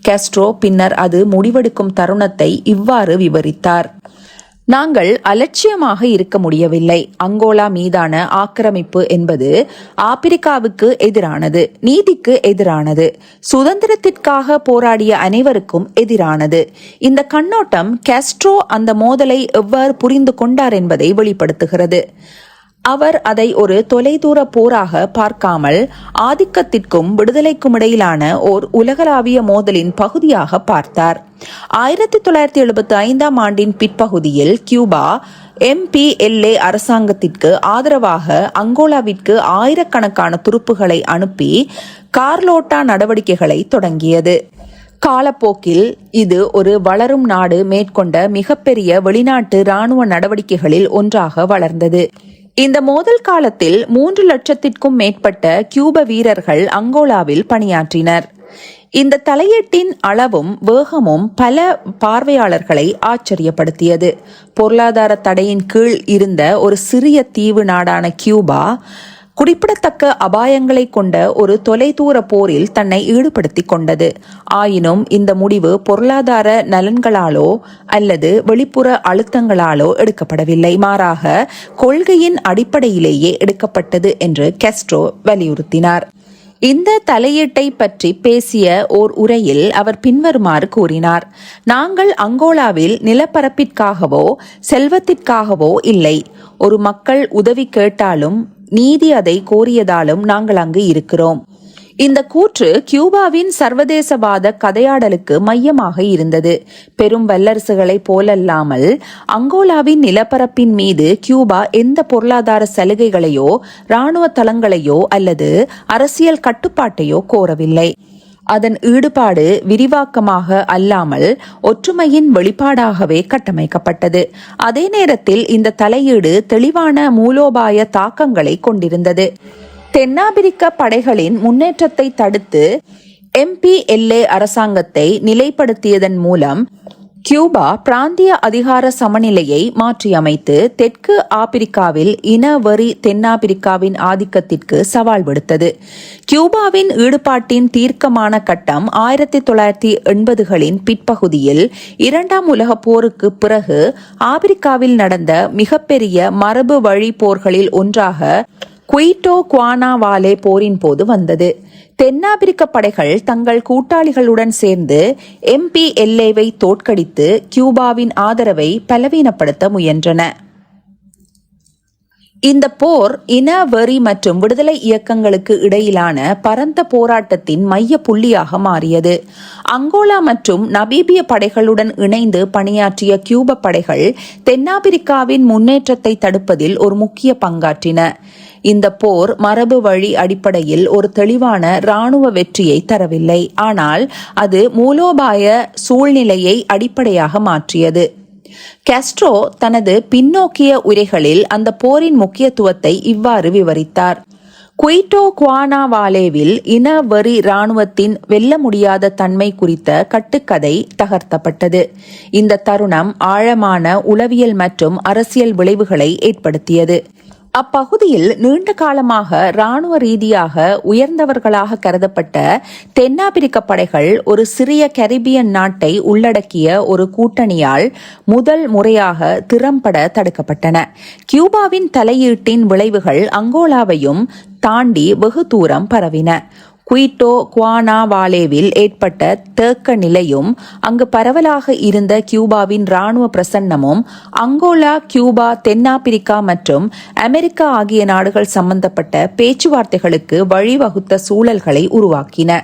காஸ்ட்ரோ பின்னர் அது முடிவெடுக்கும் தருணத்தை இவ்வாறு விவரித்தார்: நாங்கள் அலட்சியமாக இருக்க முடியவில்லை. அங்கோலா மீதான ஆக்கிரமிப்பு என்பது ஆப்பிரிக்காவுக்கு எதிரானது, நீதிக்கு எதிரானது, சுதந்திரத்திற்காக போராடிய அனைவருக்கும் எதிரானது. இந்த கண்ணோட்டம் காஸ்ட்ரோ அந்த மோதலை எவ்வாறு புரிந்து கொண்டார் என்பதை வெளிப்படுத்துகிறது. அவர் அதை ஒரு தொலைதூர போராக பார்க்காமல் ஆதிக்கத்திற்கும் விடுதலைக்கும் இடையிலான ஓர் உலகளாவிய மோதலின் பகுதியாக பார்த்தார். 1975 ஆண்டின் பிற்பகுதியில் கியூபா MPLA அரசாங்கத்திற்கு ஆதரவாக அங்கோலாவிற்கு ஆயிரக்கணக்கான துருப்புகளை அனுப்பி கார்லோட்டா நடவடிக்கைகளை தொடங்கியது. காலப்போக்கில் இது ஒரு வளரும் நாடு மேற்கொண்ட மிகப்பெரிய வெளிநாட்டு இராணுவ நடவடிக்கைகளில் ஒன்றாக வளர்ந்தது. இந்த மோதல் காலத்தில் 3 லட்சத்திற்கும் மேற்பட்ட கியூப வீரர்கள் அங்கோலாவில் பணியாற்றினர். இந்த தலையீட்டின் அளவும் வேகமும் பல பார்வையாளர்களை ஆச்சரியப்படுத்தியது. பொருளாதார தடையின் கீழ் இருந்த ஒரு சிறிய தீவு நாடான கியூபா குறிப்பிடத்தக்க அபாயங்களை கொண்ட ஒரு தொலைதூர போரில் தன்னை ஈடுபடுத்திக் கொண்டது. ஆயினும் இந்த முடிவு பொருளாதார நலன்களாலோ அல்லது வெளிப்புற அழுத்தங்களாலோ எடுக்கப்படவில்லை, மாறாக கொள்கையின் அடிப்படையிலேயே எடுக்கப்பட்டது என்று காஸ்ட்ரோ வலியுறுத்தினார். இந்த தலையீட்டை பற்றி பேசிய ஓர் உரையில் அவர் பின்வருமாறு கூறினார்: நாங்கள் அங்கோலாவில் நிலப்பரப்பிற்காகவோ செல்வத்திற்காகவோ இல்லை. ஒரு மக்கள் உதவி கேட்டாலும் நீதி அதை கோரியதாலும் நாங்கள் அங்கு இருக்கிறோம். இந்த கூற்று கியூபாவின் சர்வதேசவாத கதையாடலுக்கு மையமாக இருந்தது. பெரும் வல்லரசுகளைப் போலல்லாமல் அங்கோலாவின் நிலப்பரப்பின் மீது கியூபா எந்த பொருளாதார சலுகைகளையோ இராணுவ தளங்களையோ அல்லது அரசியல் கட்டுப்பாட்டையோ கோரவில்லை. அதன் ஈடுபாடு விரிவாக்கமாக அல்லாமல் ஒற்றுமையின் வெளிப்பாடாகவே கட்டமைக்கப்பட்டது. அதே நேரத்தில் இந்த தலையீடு தெளிவான மூலோபாய தாக்கங்களை கொண்டிருந்தது. தென்னாப்பிரிக்க படைகளின் முன்னேற்றத்தை தடுத்து MPLA அரசாங்கத்தை நிலைப்படுத்தியதன் மூலம் கியூபா பிராந்திய அதிகார சமநிலையை மாற்றியமைத்து தெற்கு ஆப்பிரிக்காவில் இனவெறி தென்னாப்பிரிக்காவின் ஆதிக்கத்திற்கு சவால் விடுத்தது. கியூபாவின் ஈடுபாட்டின் தீர்க்கமான கட்டம் 1980களின் பிற்பகுதியில் 2ஆம் உலகப் போருக்கு பிறகு ஆப்பிரிக்காவில் நடந்த மிகப்பெரிய மரபு வழி போர்களில் ஒன்றாக குயிட்டோ குவானாவாலே போரின் போது வந்தது. தென்னாப்பிரிக்க படைகள் தங்கள் கூட்டாளிகளுடன் சேர்ந்து MPLA-வை தோற்கடித்து கியூபாவின் ஆதரவை பலவீனப்படுத்த முயன்றன. இந்த போர் இன வெறி மற்றும் விடுதலை இயக்கங்களுக்கு இடையிலான பரந்த போராட்டத்தின் மைய புள்ளியாக மாறியது. அங்கோலா மற்றும் நமீபிய படைகளுடன் இணைந்து பணியாற்றிய கியூப படைகள் தென்னாப்பிரிக்காவின் முன்னேற்றத்தை தடுப்பதில் ஒரு முக்கிய பங்காற்றின. இந்த போர் மரபு வழி அடிப்படையில் ஒரு தெளிவான இராணுவ வெற்றியை தரவில்லை, ஆனால் அது மூலோபாய சூழ்நிலையை அடிப்படையாக மாற்றியது. காஸ்ட்ரோ தனது பின்னோக்கிய உரைகளில் அந்த போரின் முக்கியத்துவத்தை இவ்வாறு விவரித்தார்: குயிட்டோ குவானாவாலேவில் இன வெறி இராணுவத்தின் வெல்ல முடியாத தன்மை குறித்த கட்டுக்கதை தகர்த்தப்பட்டது. இந்த தருணம் ஆழமான உளவியல் மற்றும் அரசியல் விளைவுகளை ஏற்படுத்தியது. அப்பகுதியில் நீண்ட காலமாக இராணுவ ரீதியாக உயர்ந்தவர்களாக கருதப்பட்ட தென்னாப்பிரிக்க படைகள் ஒரு சிறிய கரிபியன் நாட்டை உள்ளடக்கிய ஒரு கூட்டணியால் முதல் முறையாக திறம்பட தடுக்கப்பட்டன. கியூபாவின் தலையீட்டின் விளைவுகள் அங்கோலாவையும் தாண்டி வெகு தூரம் பரவின. குயிட்டோ குவானாவாலேவில் ஏற்பட்ட தேக்க நிலையும் அங்கு பரவலாக இருந்த கியூபாவின் இராணுவ பிரசன்னமும் அங்கோலா, கியூபா, தென்னாப்பிரிக்கா மற்றும் அமெரிக்கா ஆகிய நாடுகள் சம்பந்தப்பட்ட பேச்சுவார்த்தைகளுக்கு வழிவகுத்த சூழல்களை உருவாக்கின.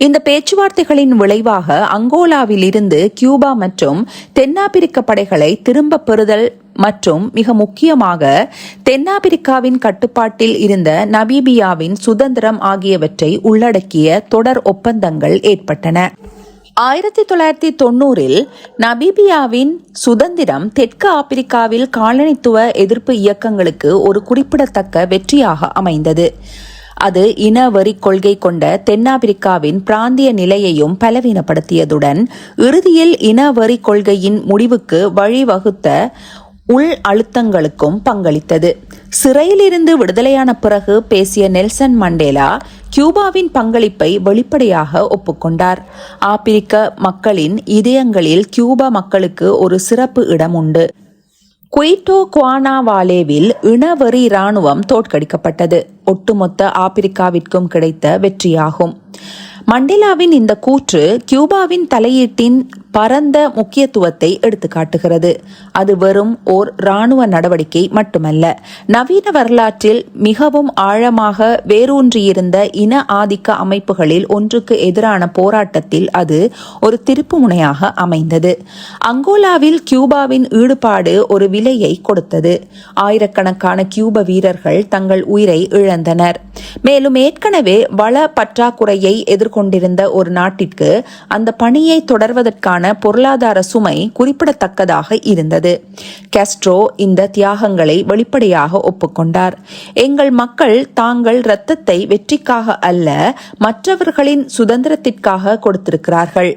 இந்த பேச்சுவார்த்தைகளின் விளைவாக அங்கோலாவில் இருந்து கியூபா மற்றும் தென்னாப்பிரிக்க படைகளை திரும்ப பெறுதல் மற்றும் மிக முக்கியமாக தென்னாப்பிரிக்காவின் கட்டுப்பாட்டில் இருந்த நமீபியாவின் சுதந்திரம் ஆகியவற்றை உள்ளடக்கிய தொடர் ஒப்பந்தங்கள் ஏற்பட்டன. 1990 நமீபியாவின் சுதந்திரம் தெற்கு ஆப்பிரிக்காவில் காலனித்துவ எதிர்ப்பு இயக்கங்களுக்கு ஒரு குறிப்பிடத்தக்க வெற்றியாக அமைந்தது. அது இனவெறி கொள்கை கொண்ட தென்னாப்பிரிக்காவின் பிராந்திய நிலையையும் பலவீனப்படுத்தியதுடன் இறுதியில் இனவெறி கொள்கையின் முடிவுக்கு வழிவகுத்த உள் அழுத்தங்களுக்கும் பங்களித்தது. சிறையிலிருந்து விடுதலையான பிறகு பேசிய நெல்சன் மண்டேலா கியூபாவின் பங்களிப்பை வெளிப்படையாக ஒப்புக்கொண்டார். ஆப்பிரிக்க மக்களின் இதயங்களில் கியூபா மக்களுக்கு ஒரு சிறப்பு இடம் உண்டு. குயிட்டோ குவானாவாலேவில் இனவெறி இராணுவம் தோற்கடிக்கப்பட்டது. ஒட்டுமொத்த ஆப்பிரிக்காவிற்கும் கிடைத்த வெற்றியாகும். மண்டேலாவின் இந்த கூற்று கியூபாவின் தலையீட்டின் பரந்த முக்கியத்துவத்தை எடுத்துக்காட்டுகிறது. அது வெறும் ஓர் இராணுவ நடவடிக்கை மட்டுமல்ல, நவீன வரலாற்றில் மிகவும் ஆழமாக வேரூன்றியிருந்த இன ஆதிக்க அமைப்புகளில் ஒன்றுக்கு எதிரான போராட்டத்தில் அது ஒரு திருப்புமுனையாக அமைந்தது. அங்கோலாவில் கியூபாவின் ஈடுபாடு ஒரு விலையை கொடுத்தது. ஆயிரக்கணக்கான கியூப வீரர்கள் தங்கள் உயிரை இழந்தனர். மேலும் ஏற்கனவே வள பற்றாக்குறையை எதிர்கொண்டிருந்த ஒரு நாட்டிற்கு அந்த பணியை தொடர்வதற்கான பொருளாதார சுமை குறிப்பிடத்தக்கதாக இருந்தது. காஸ்ட்ரோ இந்த தியாகங்களை வெளிப்படையாக ஒப்புக்கொண்டார். எங்கள் மக்கள் தாங்கள் இரத்தத்தை வெற்றிக்காக அல்ல, மற்றவர்களின் சுதந்திரத்திற்காக கொடுத்திருக்கிறார்கள்.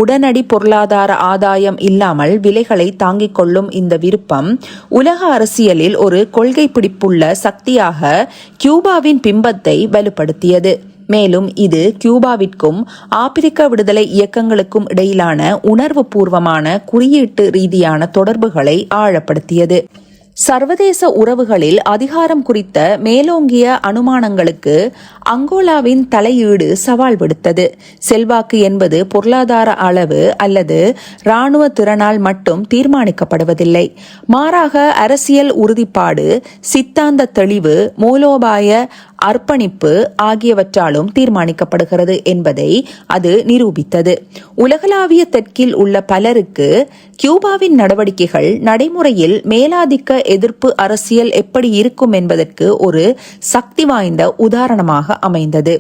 உடனடி பொருளாதார ஆதாயம் இல்லாமல் விலைகளை தாங்கிக் கொள்ளும் இந்த விருப்பம் உலக அரசியலில் ஒரு கொள்கை பிடிப்புள்ள சக்தியாக கியூபாவின் பிம்பத்தை வலுப்படுத்தியது. மேலும் இது கியூபாவிற்கும் ஆப்பிரிக்க விடுதலை இயக்கங்களுக்கும் இடையிலான உணர்வு பூர்வமான குறியீட்டு ரீதியான தொடர்புகளை ஆழப்படுத்தியது. சர்வதேச உறவுகளில் அதிகாரம் குறித்த மேலோங்கிய அனுமானங்களுக்கு அங்கோலாவின் தலையீடு சவால் விடுத்தது. செல்வாக்கு என்பது பொருளாதார அளவு அல்லது இராணுவ திறனால் மட்டும் தீர்மானிக்கப்படுவதில்லை. மாறாக அரசியல் உறுதிப்பாடு, சித்தாந்த தெளிவு, மூலோபாய அர்ப்பணிப்பு ஆகியவற்றாலும் தீர்மானிக்கப்படுகிறது என்பதை அது நிரூபித்தது. உலகளாவிய தெற்கில் உள்ள பலருக்கு கியூபாவின் நடவடிக்கைகள் நடைமுறையில் மேலாதிக்க எதிர்ப்பு அரசியல் எப்படி இருக்கும் என்பதற்கு ஒரு சக்தி வாய்ந்த உதாரணமாக அமைந்தது.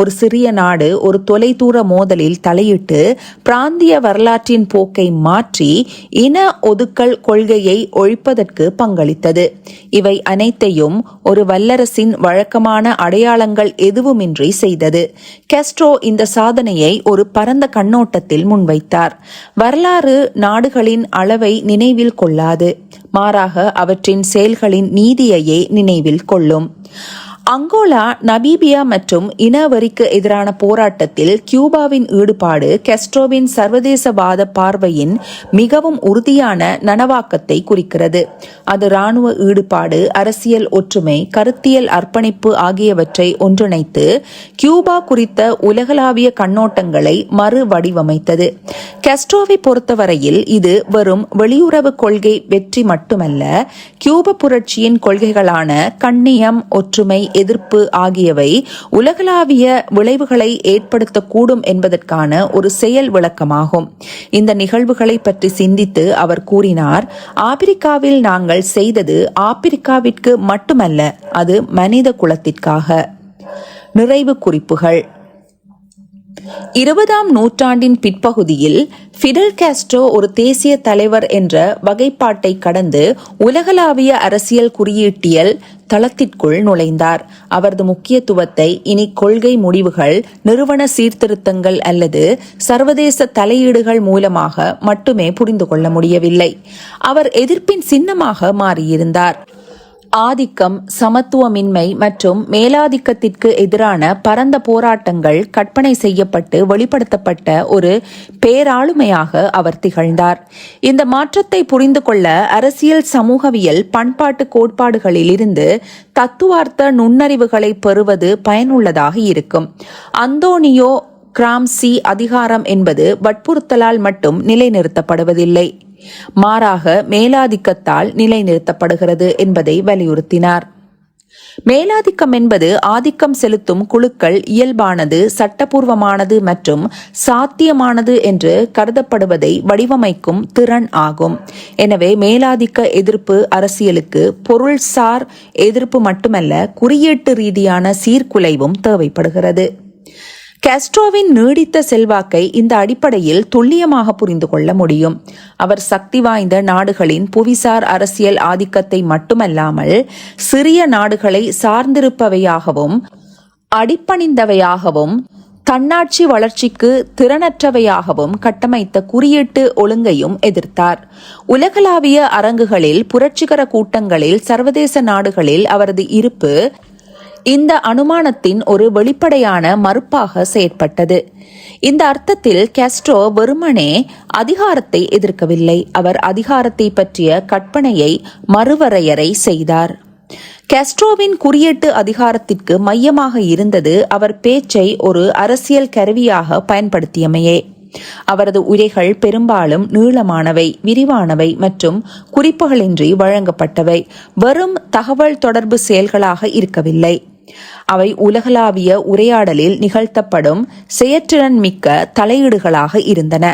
ஒரு சிறிய நாடு ஒரு தொலைதூர மோதலில் தலையிட்டு பிராந்திய வரலாற்றின் போக்கை மாற்றி இன ஒதுக்கல் கொள்கையை ஒழிப்பதற்கு பங்களித்தது. இவை அனைத்தையும் ஒரு வல்லரசின் வழக்கமான அடையாளங்கள் எதுவுமின்றி செய்தது. காஸ்ட்ரோ இந்த சாதனையை ஒரு பரந்த கண்ணோட்டத்தில் முன்வைத்தார். வரலாறு நாடுகளின் அளவை நினைவில் கொள்ளாது, மாறாக அவற்றின் செயல்களின் நீதியையே நினைவில் கொள்ளும். அங்கோலா, நமீபியா மற்றும் இனவெறிக்கு எதிரான போராட்டத்தில் கியூபாவின் ஈடுபாடு காஸ்ட்ரோவின் சர்வதேசவாத பார்வையின் மிகவும் உறுதியான நனவாக்கத்தை குறிக்கிறது. அது இராணுவ ஈடுபாடு, அரசியல் ஒற்றுமை, கருத்தியல் அர்ப்பணிப்பு ஆகியவற்றை ஒன்றிணைத்து கியூபா குறித்த உலகளாவிய கண்ணோட்டங்களை மறு வடிவமைத்தது. காஸ்ட்ரோவை பொறுத்தவரையில் இது வெறும் வெளியுறவு கொள்கை வெற்றி மட்டுமல்ல, கியூப புரட்சியின் கொள்கைகளான கண்ணியம், ஒற்றுமை, எதிர்ப்பு ஆகியவை உலகளாவிய விளைவுகளை ஏற்படுத்தக்கூடும் என்பதற்கான ஒரு செயல் விளக்கமாகும். இந்த நிகழ்வுகளை பற்றி சிந்தித்து அவர் கூறினார், ஆப்பிரிக்காவில் நாங்கள் செய்தது ஆப்பிரிக்காவிற்கு மட்டுமல்ல, அது மனித குலத்திற்காக. நிறைவு குறிப்புகள். 20ஆம் நூற்றாண்டின் பிற்பகுதியில் ஃபிடல் காஸ்ட்ரோ ஒரு தேசிய தலைவர் என்ற வகைப்பாட்டை கடந்து உலகளாவிய அரசியல் குறியீட்டியல் தளத்திற்குள் நுழைந்தார். அவரது முக்கியத்துவத்தை இனி கொள்கை முடிவுகள், நிறுவன சீர்திருத்தங்கள் அல்லது சர்வதேச தலையீடுகள் மூலமாக மட்டுமே புரிந்து கொள்ள முடியவில்லை. அவர் எதிர்ப்பின் சின்னமாக மாறியிருந்தார். ஆதிக்கம், சமத்துவமின்மை மற்றும் மேலாதிக்கத்திற்கு எதிரான பரந்த போராட்டங்கள் கற்பனை செய்யப்பட்டு வெளிப்படுத்தப்பட்ட ஒரு பேராளுமையாக அவர் திகழ்ந்தார். இந்த மாற்றத்தை புரிந்து கொள்ள அரசியல், சமூகவியல், பண்பாட்டு கோட்பாடுகளிலிருந்து தத்துவார்த்த நுண்ணறிவுகளை பெறுவது பயனுள்ளதாக இருக்கும். அந்தோனியோ கிராம்சி, அதிகாரம் என்பது வற்புறுத்தலால் மட்டும் நிலைநிறுத்தப்படுவதில்லை, மாறாக மேலாதிக்கத்தால் நிலைநிறுத்தப்படுகிறது என்பதை வலியுறுத்தினார். மேலாதிக்கம் என்பது ஆதிக்கம் செலுத்தும் குழுக்கள் இயல்பானது, சட்டபூர்வமானது மற்றும் சாத்தியமானது என்று கருதப்படுவதை வடிவமைக்கும் திறன் ஆகும். எனவே மேலாதிக்க எதிர்ப்பு அரசியலுக்கு பொருள்சார் எதிர்ப்பு மட்டுமல்ல, குறியீட்டு ரீதியான சீர்குலைவும் தேவைப்படுகிறது. காஸ்ட்ரோவின் நீடித்த செல்வாக்கை இந்த அடிப்படையில் துல்லியமாக புரிந்து கொள்ள முடியும். அவர் சக்தி வாய்ந்த நாடுகளின் புவிசார் அரசியல் ஆதிக்கத்தை மட்டுமல்லாமல் சிறிய நாடுகளை சார்ந்திருப்பவையாகவும் அடிப்பணிந்தவையாகவும் தன்னாட்சி வளர்ச்சிக்கு திறனற்றவையாகவும் கட்டமைத்த குறியீட்டு ஒழுங்கையும் எதிர்த்தார். உலகளாவிய அரங்குகளில், புரட்சிகர கூட்டங்களில், சர்வதேச நாடுகளில் அவரது இருப்பு இந்த அனுமானத்தின் ஒரு வெளிப்படையான மறுப்பாக செயற்பட்டது. இந்த அர்த்தத்தில் காஸ்ட்ரோ வெறுமனே அதிகாரத்தை எதிர்க்கவில்லை, அவர் அதிகாரத்தை பற்றிய கற்பனையை மறுவரையறை செய்தார். காஸ்ட்ரோவின் குறியீட்டு அதிகாரத்திற்கு மையமாக இருந்தது அவர் பேச்சை ஒரு அரசியல் கருவியாக பயன்படுத்தியமையே. அவரது உரைகள் பெரும்பாலும் நீளமானவை, விரிவானவை மற்றும் குறிப்புகளின்றி வழங்கப்பட்டவை. வெறும் தகவல் தொடர்பு செயல்களாக இருக்கவில்லை. அவை உலகளாவிய உரையாடலில் நிகழ்த்தப்படும் செயற்றிறன் மிக்க தலையீடுகளாக இருந்தன.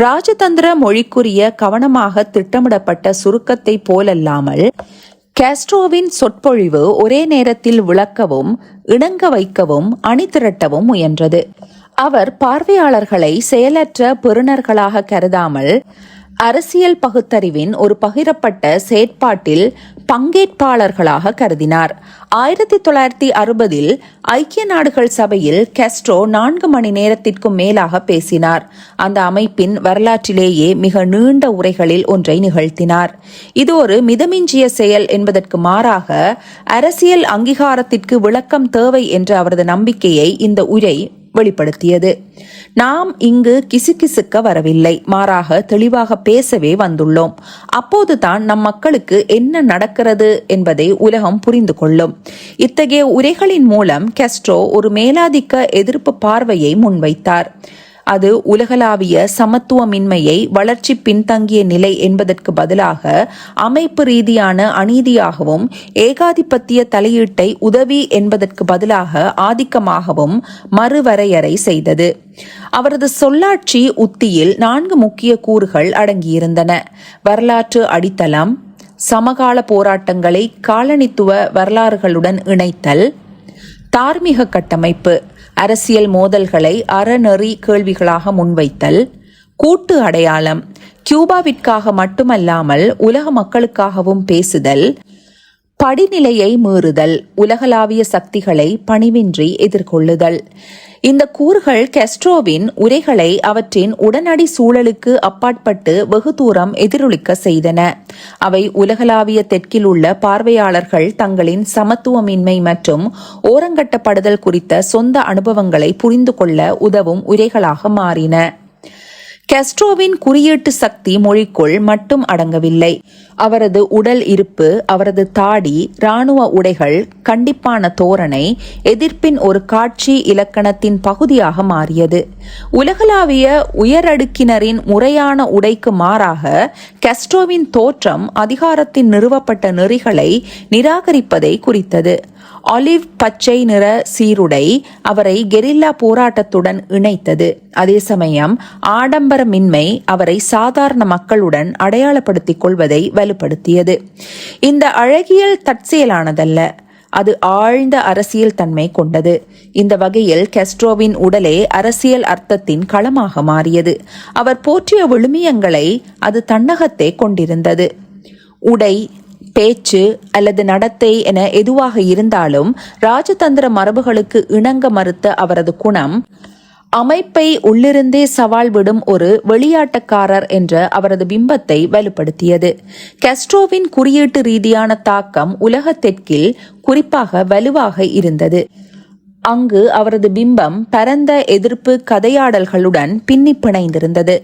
ராஜதந்திர மொழிக்குரிய கவனமாக திட்டமிடப்பட்ட சுருக்கத்தை போலல்லாமல் காஸ்ட்ரோவின் சொற்பொழிவு ஒரே நேரத்தில் விளக்கவும், இணங்க வைக்கவும், அணிதிரட்டவும் முயன்றது. அவர் பார்வையாளர்களை செயலற்ற பெறுநர்களாக கருதாமல் அரசியல் பகுத்தறிவின் ஒரு பகிரப்பட்ட செயற்பாட்டில் பங்கேற்பாளர்களாக கருதினார். 1960 ஐக்கிய நாடுகள் சபையில் காஸ்ட்ரோ 4 மணி நேரத்திற்கும் மேலாக பேசினார். அந்த அமைப்பின் வரலாற்றிலேயே மிக நீண்ட உரைகளில் ஒன்றை நிகழ்த்தினார். இது ஒரு மிதமிஞ்சிய செயல் என்பதற்கு மாறாக அரசியல் அங்கீகாரத்திற்கு விளக்கம் தேவை என்ற அவரது நம்பிக்கையை இந்த உரை வெளிப்படுத்தியது. நாம் இங்கு கிசுகிசுக்க வரவில்லை, மாறாக தெளிவாக பேசவே வந்துள்ளோம். அப்போதுதான் நம் மக்களுக்கு என்ன நடக்கிறது என்பதை உலகம் புரிந்து கொள்ளும். இத்தகைய உரைகளின் மூலம் காஸ்ட்ரோ ஒரு மேலாதிக்க எதிர்ப்பு பார்வையை முன்வைத்தார். அது உலகளாவிய சமத்துவமின்மையை வளர்ச்சி பின்தங்கிய நிலை என்பதற்கு பதிலாக அமைப்பு ரீதியான அநீதியாகவும், ஏகாதிபத்திய தலையீட்டை உதவி என்பதற்கு பதிலாக ஆதிக்கமாகவும் மறுவரையறை செய்தது. அவரது சொல்லாட்சி உத்தியில் 4 முக்கிய கூறுகள் அடங்கியிருந்தன: வரலாற்று அடித்தளம், சமகால போராட்டங்களை காலனித்துவ வரலாறுகளுடன் இணைத்தல், தார்மீக கட்டமைப்பு, அரசியல் மோதல்களை அறநெறி கேள்விகளாக முன்வைத்தல், கூட்டு அடையாளம், கியூபாவிற்காக மட்டுமல்லாமல் உலக மக்களுக்காகவும் பேசுதல், படிநிலையை மீறுதல், உலகளாவிய சக்திகளை பணிவின்றி எதிர்கொள்ளுதல். இந்த கூறுகள் காஸ்ட்ரோவின் உரைகளை அவற்றின் உடனடி சூழலுக்கு அப்பாற்பட்டு வெகு தூரம் எதிரொலிக்க செய்தன. அவை உலகளாவிய தெற்கில் உள்ள பார்வையாளர்கள் தங்களின் சமத்துவமின்மை மற்றும் ஓரங்கட்டப்படுதல் குறித்த சொந்த அனுபவங்களை புரிந்து கொள்ள உதவும் உரைகளாக மாறின. காஸ்ட்ரோவின் குறியீட்டு சக்தி மொழிக்குள் மட்டும் அடங்கவில்லை. அவரது உடல் இருப்பு, அவரது தாடி, இராணுவ உடைகள், கண்டிப்பான தோரணை எதிர்ப்பின் ஒரு காட்சி இலக்கணத்தின் பகுதியாக மாறியது. உலகளாவிய உயரடுக்கினரின் முறையான உடைக்கு மாறாக காஸ்ட்ரோவின் தோற்றம் அதிகாரத்தின் நிறுவப்பட்ட நெறிகளை நிராகரிப்பதை குறித்தது. ஆலிவ் பச்சை நிற சீருடை அவரை கெரில்லா போராட்டத்துடன் இணைத்தது. அதே சமயம் ஆடம்பரமின்மை அவரை சாதாரண மக்களுடன் அடையாளப்படுத்திக் கொள்வதை வலுப்படுத்தியது. இந்த அழகியல் தற்செயலானதல்ல, அது ஆழ்ந்த அரசியல் தன்மை கொண்டது. இந்த வகையில் காஸ்ட்ரோவின் உடலே அரசியல் அர்த்தத்தின் களமாக மாறியது. அவர் போற்றிய விழுமியங்களை அது தன்னகத்தே கொண்டிருந்தது. உடை, பேச்சு அல்லது நடத்தை என எதுவாக இருந்தாலும் ராஜதந்திர மரபுகளுக்கு இணங்க மறுத்த அவரது குணம் அமைப்பை உள்ளிருந்தே சவால் விடும் ஒரு வெளியாட்டக்காரர் என்ற அவரது பிம்பத்தை வலுப்படுத்தியது. காஸ்ட்ரோவின் குறியீட்டு ரீதியான தாக்கம் உலக தெற்கில் குறிப்பாக வலுவாக இருந்தது. அங்கு அவரது பிம்பம் பரந்த எதிர்ப்பு கதையாடல்களுடன் பின்னி பிணைந்திருந்தது.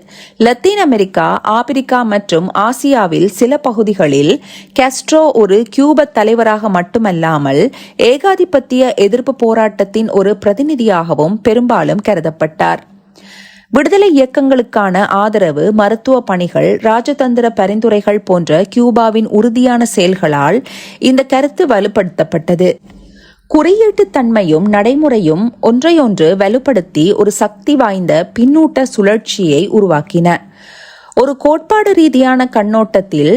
லத்தீன் அமெரிக்கா, ஆப்பிரிக்கா மற்றும் ஆசியாவில் சில பகுதிகளில் காஸ்ட்ரோ ஒரு கியூப தலைவராக மட்டுமல்லாமல் ஏகாதிபத்திய எதிர்ப்பு போராட்டத்தின் ஒரு பிரதிநிதியாகவும் பெரும்பாலும் கருதப்பட்டார். விடுதலை இயக்கங்களுக்கான ஆதரவு, மருத்துவ பணிகள், ராஜதந்திர பரிந்துரைகள் போன்ற கியூபாவின் உறுதியான செயல்களால் இந்த கருத்து வலுப்படுத்தப்பட்டது. குறியீட்டு தன்மையும் நடைமுறையும் ஒன்றையொன்று வலுப்படுத்தி ஒரு சக்தி வாய்ந்த பின்னூட்ட சுழற்சியை உருவாக்கின. ஒரு கோட்பாடு ரீதியான கண்ணோட்டத்தில்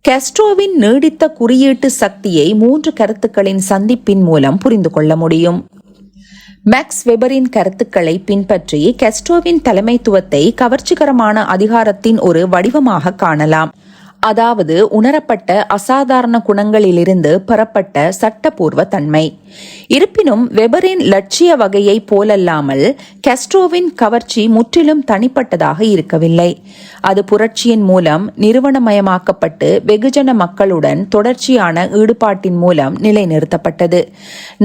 காஸ்ட்ரோவின் நீடித்த குறியீட்டு சக்தியை 3 கருத்துக்களின் சந்திப்பின் மூலம் புரிந்து கொள்ள முடியும். மேக்ஸ் வெபரின் கருத்துக்களை பின்பற்றி கெஸ்ட்ரோவின் தலைமைத்துவத்தை கவர்ச்சிகரமான அதிகாரத்தின் ஒரு வடிவமாக காணலாம். அதாவது உணரப்பட்ட அசாதாரண குணங்களிலிருந்து பெறப்பட்ட சட்டப்பூர்வ தன்மை. இருப்பினும் வெபரின் லட்சிய வகையை போலல்லாமல் கெஸ்ட்ரோவின் கவர்ச்சி முற்றிலும் தனிப்பட்டதாக இருக்கவில்லை. அது புரட்சியின் மூலம் நிறுவனமயமாக்கப்பட்டு வெகுஜன மக்களுடன் தொடர்ச்சியான ஈடுபாட்டின் மூலம் நிலைநிறுத்தப்பட்டது.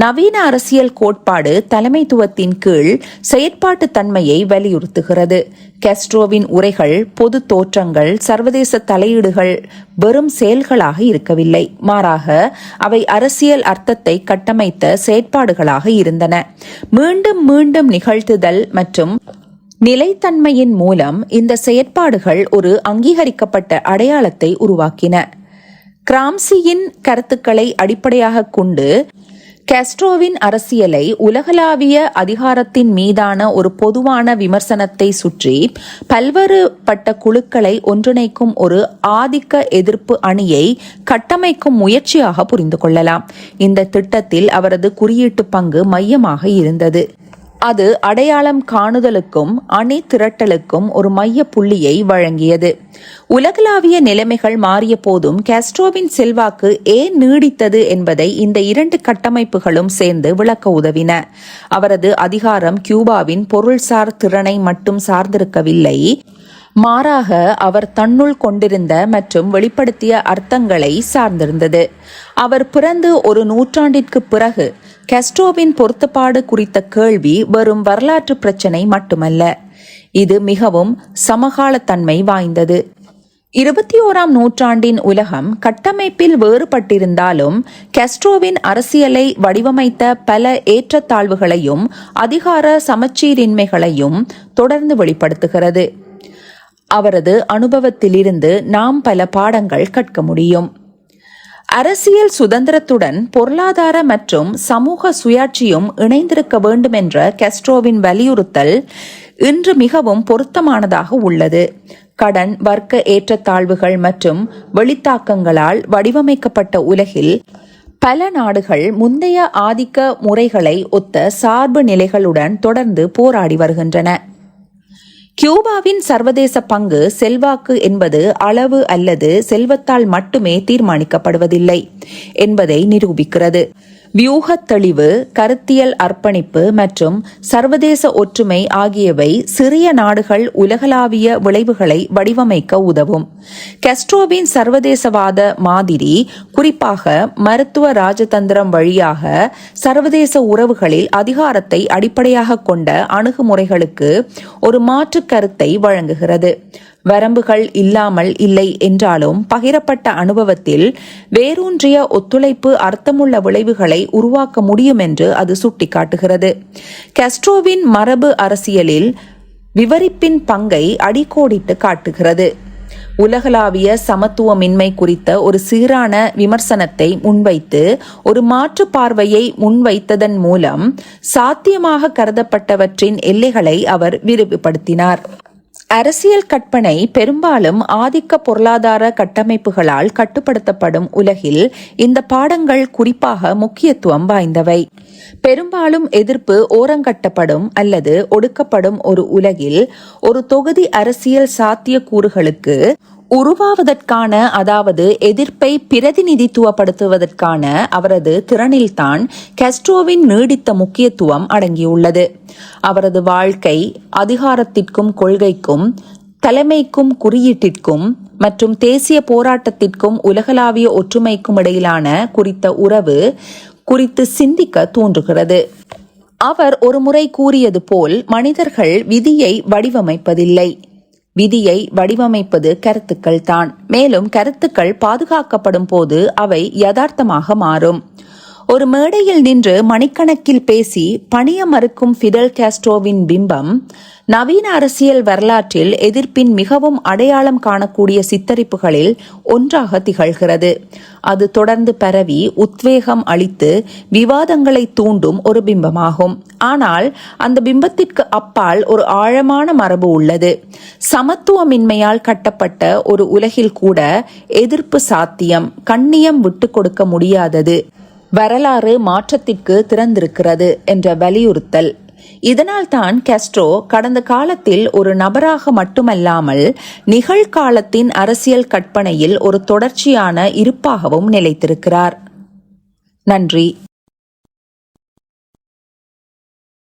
நவீன அரசியல் கோட்பாடு தலைமைத்துவத்தின் கீழ் செயற்பாட்டு தன்மையை வலியுறுத்துகிறது. கெஸ்ட்ரோவின் உரைகள், பொது தோற்றங்கள், சர்வதேச தலையீடுகள் வெறும் செயல்களாக இருக்கவில்லை. மாறாக அவை அரசியல் அர்த்தத்தை கட்டமைத்த செயற்பாடுகளாக இருந்தன. மீண்டும் மீண்டும் நிகழ்த்துதல் மற்றும் நிலைத்தன்மையின் மூலம் இந்த செயற்பாடுகள் ஒரு அங்கீகரிக்கப்பட்ட அடையாளத்தை உருவாக்கின. கிராம்சியின் கருத்துக்களை அடிப்படையாக கொண்டு கெஸ்ட்ரோவின் அரசியலை உலகளாவிய அதிகாரத்தின் மீதான ஒரு பொதுவான விமர்சனத்தை சுற்றி பல்வேறுபட்ட குழுக்களை ஒன்றிணைக்கும் ஒரு ஆதிக்க எதிர்ப்பு அணியை கட்டமைக்கும் முயற்சியாக புரிந்து கொள்ளலாம். இந்த திட்டத்தில் அவரது குறியீட்டு பங்கு மையமாக இருந்தது. அது அடையாளம் காணுதலுக்கும் அணி திரட்டலுக்கும் ஒரு மைய புள்ளியை வழங்கியது. உலகளாவிய நிலைமைகள் மாறிய போதும் கெஸ்ட்ரோவின் செல்வாக்கு ஏன் நீடித்தது என்பதை இந்த இரண்டு கட்டமைப்புகளும் சேர்ந்து விளக்க உதவின. அவரது அதிகாரம் கியூபாவின் பொருள்சார் திறனை மட்டும் சார்ந்திருக்கவில்லை, மாறாக அவர் தன்னுள் கொண்டிருந்த மற்றும் வெளிப்படுத்திய அர்த்தங்களை சார்ந்திருந்தது. அவர் பிறந்து ஒரு நூற்றாண்டிற்கு பிறகு கெஸ்ட்ரோவின் பொருத்தப்பாடு குறித்த கேள்வி வெறும் வரலாற்று பிரச்சினை மட்டுமல்ல, இது மிகவும் சமகாலத்தன்மை வாய்ந்தது. 21ஆம் நூற்றாண்டின் உலகம் கட்டமைப்பில் வேறுபட்டிருந்தாலும் கெஸ்ட்ரோவின் அரசியலை வடிவமைத்த பல ஏற்றத்தாழ்வுகளையும் அதிகார சமச்சீரின்மைகளையும் தொடர்ந்து வெளிப்படுத்துகிறது. அவரது அனுபவத்திலிருந்து நாம் பல பாடங்கள் கற்க முடியும். அரசியல் சுதந்திரத்துடன் பொருளாதார மற்றும் சமூக சுயாட்சியும் இணைந்திருக்க வேண்டும் என்ற கெஸ்ட்ரோவின் வலியுறுத்தல் இன்று மிகவும் பொருத்தமானதாக உள்ளது. கடன், வர்க்க ஏற்றத்தாழ்வுகள் மற்றும் வெளித்தாக்கங்களால் வடிவமைக்கப்பட்ட உலகில் பல நாடுகள் முந்தைய ஆதிக்க முறைகளை ஒத்த சார்பு நிலைகளுடன் தொடர்ந்து போராடி வருகின்றன. கியூபாவின் சர்வதேச பங்கு செல்வாக்கு என்பது அளவு அல்லது செல்வத்தால் மட்டுமே தீர்மானிக்கப்படுவதில்லை என்பதை நிரூபிக்கிறது. வியூகத் தெளிவு, கருத்தியல் அர்ப்பணிப்பு மற்றும் சர்வதேச ஒற்றுமை ஆகியவை சிறிய நாடுகள் உலகளாவிய விளைவுகளை வடிவமைக்க உதவும். கெஸ்ட்ரோவின் சர்வதேசவாத மாதிரி குறிப்பாக மருத்துவ ராஜதந்திரம் வழியாக சர்வதேச உறவுகளில் அதிகாரத்தை அடிப்படையாக கொண்ட அணுகுமுறைகளுக்கு ஒரு மாற்று கருத்தை வழங்குகிறது. வரம்புகள் இல்லாமல் இல்லை என்றாலும் பகிரப்பட்ட அனுபவத்தில் வேரூன்றிய ஒத்துழைப்பு அர்த்தமுள்ள விளைவுகளை உருவாக்க முடியும் என்று அது சுட்டிக்காட்டுகிறது. கெஸ்ட்ரோவின் மரபு அரசியலில் விவரிப்பின் பங்கை அடிக்கோடிட்டு காட்டுகிறது. உலகளாவிய சமத்துவமின்மை குறித்த ஒரு சீரான விமர்சனத்தை முன்வைத்து ஒரு மாற்று பார்வையை முன்வைத்ததன் மூலம் சாத்தியமாக கருதப்பட்டவற்றின் எல்லைகளை அவர் விரிவுபடுத்தினார். அரசியல் கற்பனை பெரும்பாலும் ஆதிக்க பொருளாதார கட்டமைப்புகளால் கட்டுப்படுத்தப்படும் உலகில் இந்த பாடங்கள் குறிப்பாக முக்கியத்துவம் வாய்ந்தவை. பெரும்பாலும் எதிர்ப்பு ஓரங்கட்டப்படும் அல்லது ஒடுக்கப்படும் ஒரு உலகில் ஒரு தொகுதி அரசியல் சாத்தியக்கூறுகளுக்கு உருவாவதற்கான, அதாவது எதிர்ப்பை பிரதிநிதித்துவப்படுத்துவதற்கான அவரது திறனில்தான் கெஸ்ட்ரோவின் நீடித்த முக்கியத்துவம் அடங்கியுள்ளது. அவரது வாழ்க்கை அதிகாரத்திற்கும் கொள்கைக்கும் தலைமைக்கும் குறியீட்டிற்கும் மற்றும் தேசிய போராட்டத்திற்கும் உலகளாவிய ஒற்றுமைக்கும் இடையிலான குறித்த உறவு குறித்து சிந்திக்க தூண்டுகிறது. அவர் ஒருமுறை கூறியது போல், மனிதர்கள் விதியை வடிவமைப்பதில்லை, விதியை வடிவமைப்பது கருத்துக்கள் தான். மேலும் கருத்துக்கள் பாதுகாக்கப்படும் போது அவை யதார்த்தமாக மாறும். ஒரு மேடையில் நின்று மணிக்கணக்கில் பேசி பணிய மறுக்கும் ஃபிடெல் காஸ்ட்ரோவின் பிம்பம் நவீன அரசியல் வரலாற்றில் எதிர்ப்பின் மிகவும் அடையாளம் காணக்கூடிய சித்தரிப்புகளில் ஒன்றாக திகழ்கிறது. அது தொடர்ந்து பரவி உத்வேகம் அளித்து விவாதங்களை தூண்டும் ஒரு பிம்பமாகும். ஆனால் அந்த பிம்பத்திற்கு அப்பால் ஒரு ஆழமான மரபு உள்ளது. சமத்துவமின்மையால் கட்டப்பட்ட ஒரு உலகில் கூட எதிர்ப்பு சாத்தியம், கண்ணியம் விட்டு கொடுக்க முடியாதது. வரலாறு மாற்றத்திற்கு திறந்திருக்கிறது என்ற வலியுறுத்தல். இதனால்தான் காஸ்ட்ரோ கடந்த காலத்தில் ஒரு நபராக மட்டுமல்லாமல் நிகழ்காலத்தின் அரசியல் கற்பனையில் ஒரு தொடர்ச்சியான இருப்பாகவும் நிலைத்திருக்கிறார். நன்றி.